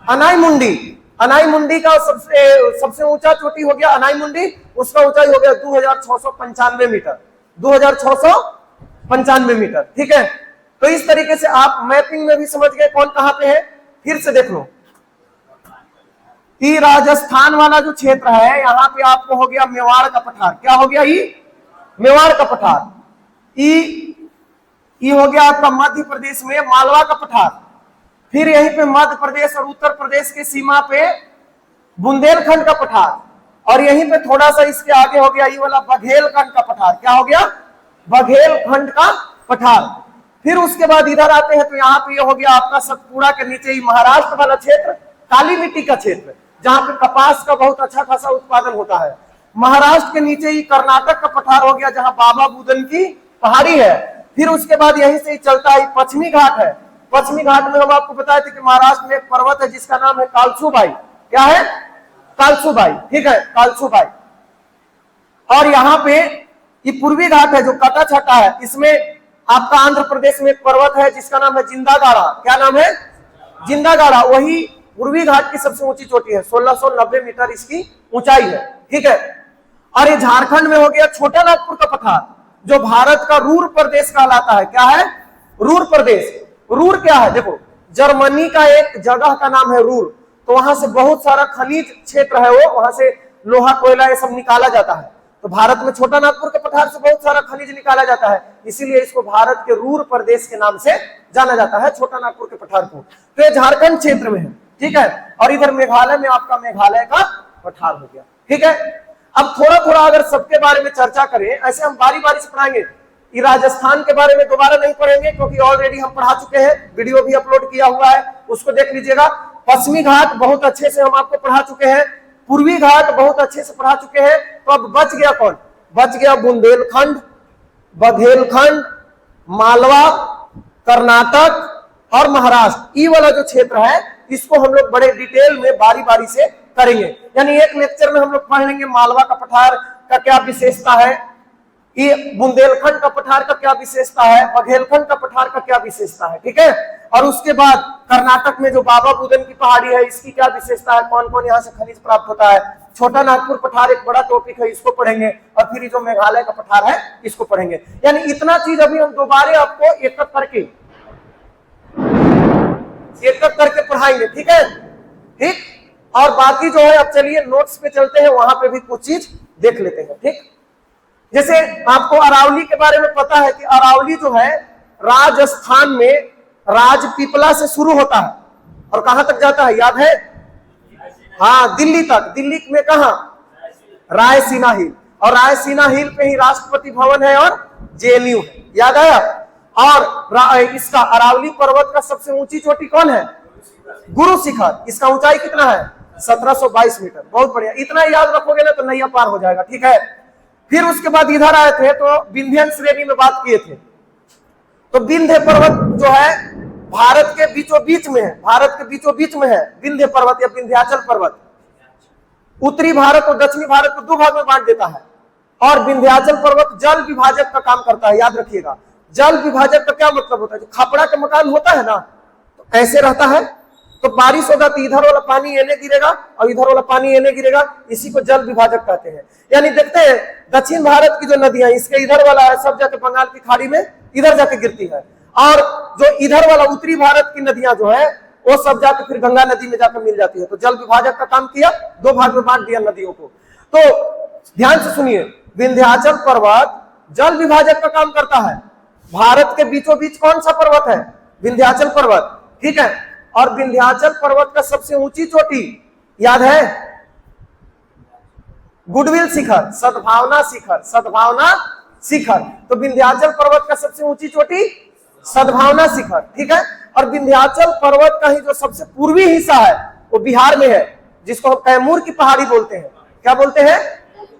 अनाईमुंडी। अनाईमुंडी का सबसे ऊंचा चोटी हो गया अनाईमुंडी, उसका ऊंचाई हो गया 2695 मीटर, 2695 मीटर। ठीक है, तो इस तरीके से आप मैपिंग में भी समझ गए कौन कहां पे है। फिर से देख लो, ये राजस्थान वाला जो क्षेत्र है, यहां पे आपको हो गया मेवाड़ का पठार। क्या हो गया? ये मेवाड़ का पठार। ये हो गया आपका मध्य प्रदेश में मालवा का पठार। फिर यहीं पे मध्य प्रदेश और उत्तर प्रदेश की सीमा पे बुंदेलखंड का पठार, और यहीं पे थोड़ा सा इसके आगे हो गया ये वाला बघेलखंड का पठार। क्या हो गया? बघेलखंड का पठार। फिर उसके बाद इधर आते हैं तो यहाँ पे ये हो गया आपका सतपुड़ा के नीचे ही महाराष्ट्र वाला क्षेत्र, काली मिट्टी का क्षेत्र, जहां पे कपास का बहुत अच्छा खासा उत्पादन होता है। महाराष्ट्र के नीचे ही कर्नाटक का पठार हो गया, जहां बाबा बुदन की पहाड़ी है। फिर उसके बाद यहीं से ही चलता है पश्चिमी घाट है। पश्चिमी घाट में हम आपको बताए थे कि महाराष्ट्र में एक पर्वत है जिसका नाम है कालसूबाई। क्या है? कालसूबाई। ठीक है, कालसूबाई। और यहाँ पे ये पूर्वी घाट है जो कटा छटा है, इसमें आपका आंध्र प्रदेश में एक पर्वत है जिसका नाम है जिंदागाड़ा। क्या नाम है? जिंदागाड़ा। वही पूर्वी घाट की सबसे ऊंची चोटी है, 1690 मीटर इसकी ऊंचाई है। ठीक है, और ये झारखंड में हो गया छोटा नागपुर का पठार, जो भारत का रूर प्रदेश कहलाता है। क्या है? रूर प्रदेश। रूर क्या है? देखो, जर्मनी का एक जगह का नाम है रूर, तो वहां से बहुत सारा खनिज क्षेत्र है, वो वहां से लोहा कोयला ये सब निकाला जाता है। तो भारत में छोटा नागपुर के पठार से बहुत सारा खनिज निकाला जाता है, इसीलिए इसको भारत के रूर प्रदेश के नाम से जाना जाता है, छोटा नागपुर के पठार को। तो ये झारखंड क्षेत्र में है। ठीक है, और इधर मेघालय में आपका मेघालय का पठार हो गया। ठीक है, अब थोड़ा थोड़ा अगर सबके बारे में चर्चा करें, ऐसे हम बारी बारी से पढ़ाएंगे। ये राजस्थान के बारे में दोबारा नहीं पढ़ेंगे क्योंकि ऑलरेडी हम पढ़ा चुके हैं, वीडियो भी अपलोड किया हुआ है, उसको देख लीजिएगा। पश्चिमी घाट बहुत अच्छे से हम आपको पढ़ा चुके हैं, पूर्वी घाट बहुत अच्छे से पढ़ा चुके हैं। तो अब बच गया कौन? बच गया बुंदेलखंड, बघेलखंड, मालवा, कर्नाटक और महाराष्ट्र। ये वाला जो क्षेत्र है इसको हम लोग बड़े डिटेल में बारी बारी से करेंगे, यानी एक लेक्चर में हम लोग पढ़ लेंगे मालवा का पठार का क्या विशेषता है, ये बुंदेलखंड का पठार का क्या विशेषता है, बघेलखंड का पठार का क्या विशेषता है। ठीक है, और उसके बाद कर्नाटक में जो बाबा बुदन की पहाड़ी है इसकी क्या विशेषता है, कौन कौन यहाँ से खनिज प्राप्त होता है। छोटा नागपुर पठार एक बड़ा टॉपिक है, इसको पढ़ेंगे, और फिर जो मेघालय का पठार है इसको पढ़ेंगे। यानी इतना चीज अभी हम दोबारा आपको एक एक करके पढ़ाएंगे। ठीक है, ठीक। और बाकी जो है अब चलिए नोट्स पे चलते हैं, वहां पे भी कुछ चीज देख लेते हैं। ठीक, जैसे आपको अरावली के बारे में पता है कि अरावली जो है राजस्थान में राजपीपला से शुरू होता है और कहां तक जाता है, याद है? हाँ, दिल्ली तक। दिल्ली में कहा? रायसीना हिल, और रायसीना हिल पे ही राष्ट्रपति भवन है और जेएनयू है। याद आया? और इसका अरावली पर्वत का सबसे ऊंची चोटी कौन है? गुरु शिखर। इसका ऊंचाई कितना है? 1722 मीटर। बहुत बढ़िया, इतना याद रखोगे ना तो नैया पार हो जाएगा। ठीक है, फिर उसके बाद इधर आए थे तो विंध्य श्रेणी में बात किए थे, तो विंध्य पर्वत जो है भारत के बीचों बीच में है, भारत के बीचों बीच में है विंध्य पर्वत या विंध्याचल पर्वत। उत्तरी भारत और दक्षिणी भारत को दो भाग में बांट देता है, और विंध्याचल पर्वत जल विभाजक का काम करता है। याद रखिएगा, जल विभाजक का क्या मतलब होता है? जो खपड़ा का मकान होता है ना, तो ऐसे रहता है, तो बारिश होगा तो इधर वाला पानी एने गिरेगा और इधर वाला पानी एने गिरेगा, इसी को जल विभाजक कहते हैं। यानी देखते हैं दक्षिण भारत की जो नदियां, इसके इधर वाला है सब जाके बंगाल की खाड़ी में इधर जाके गिरती है, और जो इधर वाला उत्तरी भारत की नदियां जो है वो सब जाके फिर गंगा नदी में जाकर मिल जाती है। तो जल विभाजक का काम किया, दो भाग में बांट दिया नदियों को। तो ध्यान से सुनिए, विंध्याचल पर्वत जल विभाजक का काम करता है। भारत के बीचों बीच कौन सा पर्वत है? विंध्याचल पर्वत। ठीक है, और विंध्याचल पर्वत का सबसे ऊंची चोटी याद है? गुडविल शिखर, सद्भावना शिखर, सद्भावना शिखर। तो विंध्याचल पर्वत का सबसे ऊंची चोटी सद्भावना शिखर। ठीक है, और विंध्याचल पर्वत का ही जो सबसे पूर्वी हिस्सा है वो बिहार में है, जिसको हम कैमूर की पहाड़ी बोलते हैं। क्या बोलते हैं?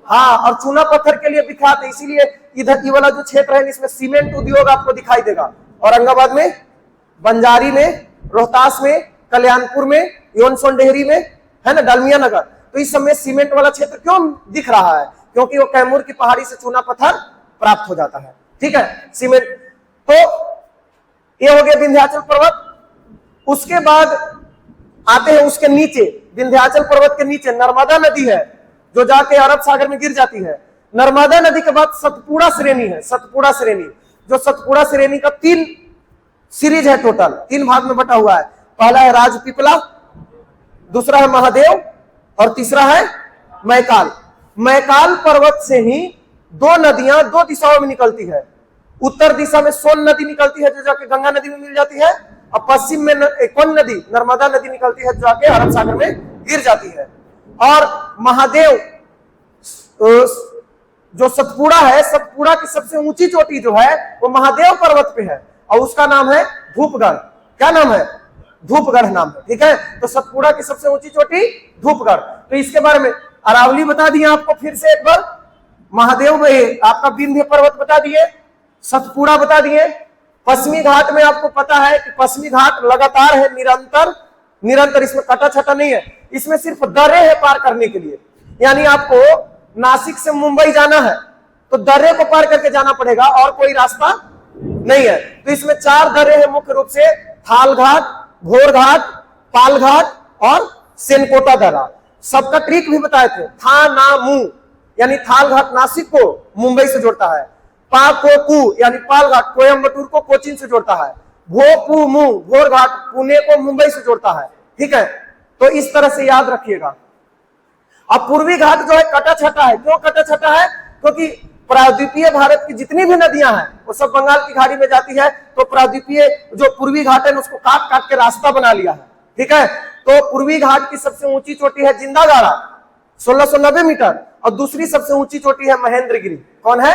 हाँ, और चूना पत्थर के लिए विख्यात है, इसीलिए इधर ये वाला जो क्षेत्र है इसमें सीमेंट उद्योग आपको दिखाई देगा। औरंगाबाद में, बंजारी में, रोहतास में, कल्याणपुर में, योनसोनडेहरी में, है ना, डालमिया नगर। तो इस समय सीमेंट वाला क्षेत्र क्यों दिख रहा है? क्योंकि वो कैमूर की पहाड़ी से चूना पत्थर प्राप्त हो जाता है। ठीक है, सीमेंट। तो ये हो गया विंध्याचल पर्वत। उसके बाद आते हैं उसके नीचे, विंध्याचल पर्वत के नीचे नर्मदा नदी है जो जाके अरब सागर में गिर जाती है। नर्मदा नदी के बाद सतपुड़ा श्रेणी है, सतपुड़ा श्रेणी, जो सतपुड़ा श्रेणी का 3 सीरीज है, टोटल 3 भाग में बटा हुआ है। पहला है राजपीपला, दूसरा है महादेव और तीसरा है मैकाल। मैकाल पर्वत से ही 2 नदियां 2 दिशाओं में निकलती है। उत्तर दिशा में सोन नदी निकलती है जो जाके गंगा नदी में मिल जाती है, और पश्चिम में कौन नदी, नर्मदा नदी निकलती है जो जाके अरब सागर में गिर जाती है। और महादेव जो सतपुड़ा है, सतपुड़ा की सबसे ऊंची चोटी जो है वो महादेव पर्वत पे है और उसका नाम है धूपगढ़। क्या नाम है? धूपगढ़ नाम है, ठीक है। तो सतपुड़ा की सबसे ऊंची चोटी धूपगढ़। तो इसके बारे में अरावली बता दिए आपको फिर से एक बार, महादेव में आपका विंध्य पर्वत बता दिए, सतपुड़ा बता दिए। पश्चिमी घाट में आपको पता है कि पश्चिमी घाट लगातार है, निरंतर, इसमें कटा छटा नहीं है, इसमें सिर्फ दर्रे है पार करने के लिए। यानी आपको नासिक से मुंबई जाना है तो दर्रे को पार करके जाना पड़ेगा और कोई रास्ता नहीं है। तो इसमें 4 दर्रे हैं मुख्य रूप से, थाल घाट, घोर घाट, पाल घाट और सेनकोटा दर्रा। सबका ट्रिक भी बताए थे। था ना मू यानी थाल घाट नासिक को मुंबई से जोड़ता है, पा को कु यानी पाल घाट कोयम्बटूर को कोचीन से जोड़ता है, भो पू मु घोर घाट पुणे को मुंबई से जोड़ता है, ठीक है। तो इस तरह से याद रखिएगा। अब पूर्वी घाट जो है कटा छटा है। क्यों कटा छटा है? क्योंकि प्रायद्वीपीय भारत की जितनी भी नदियां हैं वो सब बंगाल की खाड़ी में जाती है, तो प्रायद्वीपीय जो पूर्वी घाट है उसको काट काट के रास्ता बना लिया है, ठीक है। तो पूर्वी घाट की सबसे ऊंची चोटी है जिंदागाड़ा 1690 मीटर और दूसरी सबसे ऊंची चोटी है महेंद्रगिरी। कौन है?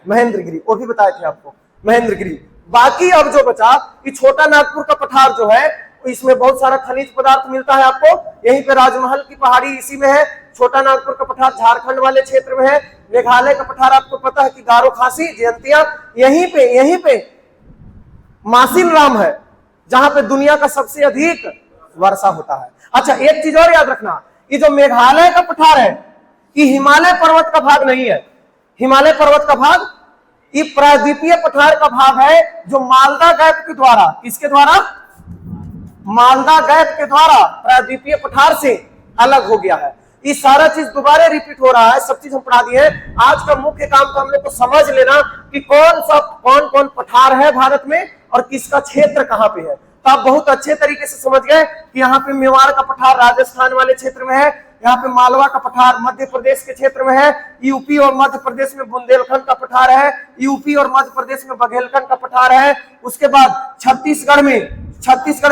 महेंद्रगिरी, वो भी बताए थे आपको, महेंद्रगिरी। बाकी अब जो बचा कि छोटा नागपुर का पठार जो है इसमें बहुत सारा खनिज पदार्थ मिलता है आपको। यहीं पे राजमहल की पहाड़ी इसी में है। छोटा नागपुर का पठार झारखंड वाले क्षेत्र में है। मेघालय का पठार आपको पता है कि गारो खासी जयंतिया, यहीं पे मासिन राम है जहां पे दुनिया का सबसे अधिक वर्षा होता है। अच्छा, एक चीज और याद रखना, ये जो मेघालय का पठार है ये हिमालय पर्वत का भाग नहीं है। हिमालय पर्वत का भाग ये प्रायद्वीपीय पठार का भाग है जो मालदा गैप के द्वारा, किसके द्वारा? मालदा गैप के द्वारा प्रायद्वीपीय पठार से अलग हो गया है। ये सारा चीज दोबारा रिपीट हो रहा है, सब चीज हम पढ़ा दिए। आज का मुख्य काम तो हम लोग को समझ लेना कि कौन कौन पठार है भारत में और किसका क्षेत्र कहां पे है। तो आप बहुत अच्छे तरीके से समझ गए कि यहाँ पे मेवाड़ का पठार राजस्थान वाले क्षेत्र में है, यहाँ पे मालवा का पठार मध्य प्रदेश के क्षेत्र में है, यूपी और मध्य प्रदेश में बुंदेलखंड का पठार है, यूपी और मध्य प्रदेश में बघेलखंड का पठार है। उसके बाद छत्तीसगढ़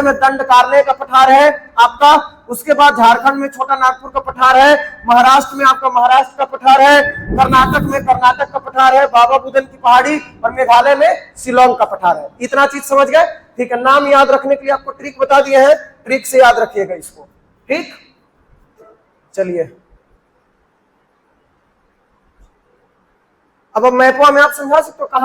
में दंडकारण्य का पठार है आपका। उसके बाद झारखंड में छोटा नागपुर का पठार है, महाराष्ट्र में आपका महाराष्ट्र का पठार है, कर्नाटक में कर्नाटक का पठार है, बाबा बुदन की पहाड़ी, और मेघालय में शिलोंग का पठार है। इतना चीज समझ गए, ठीक है। नाम याद रखने के लिए आपको ट्रिक बता दिए हैं, ट्रिक से याद रखिएगा इसको, ठीक। चलिए अब मैपवा में आप समझा सकते हो कहां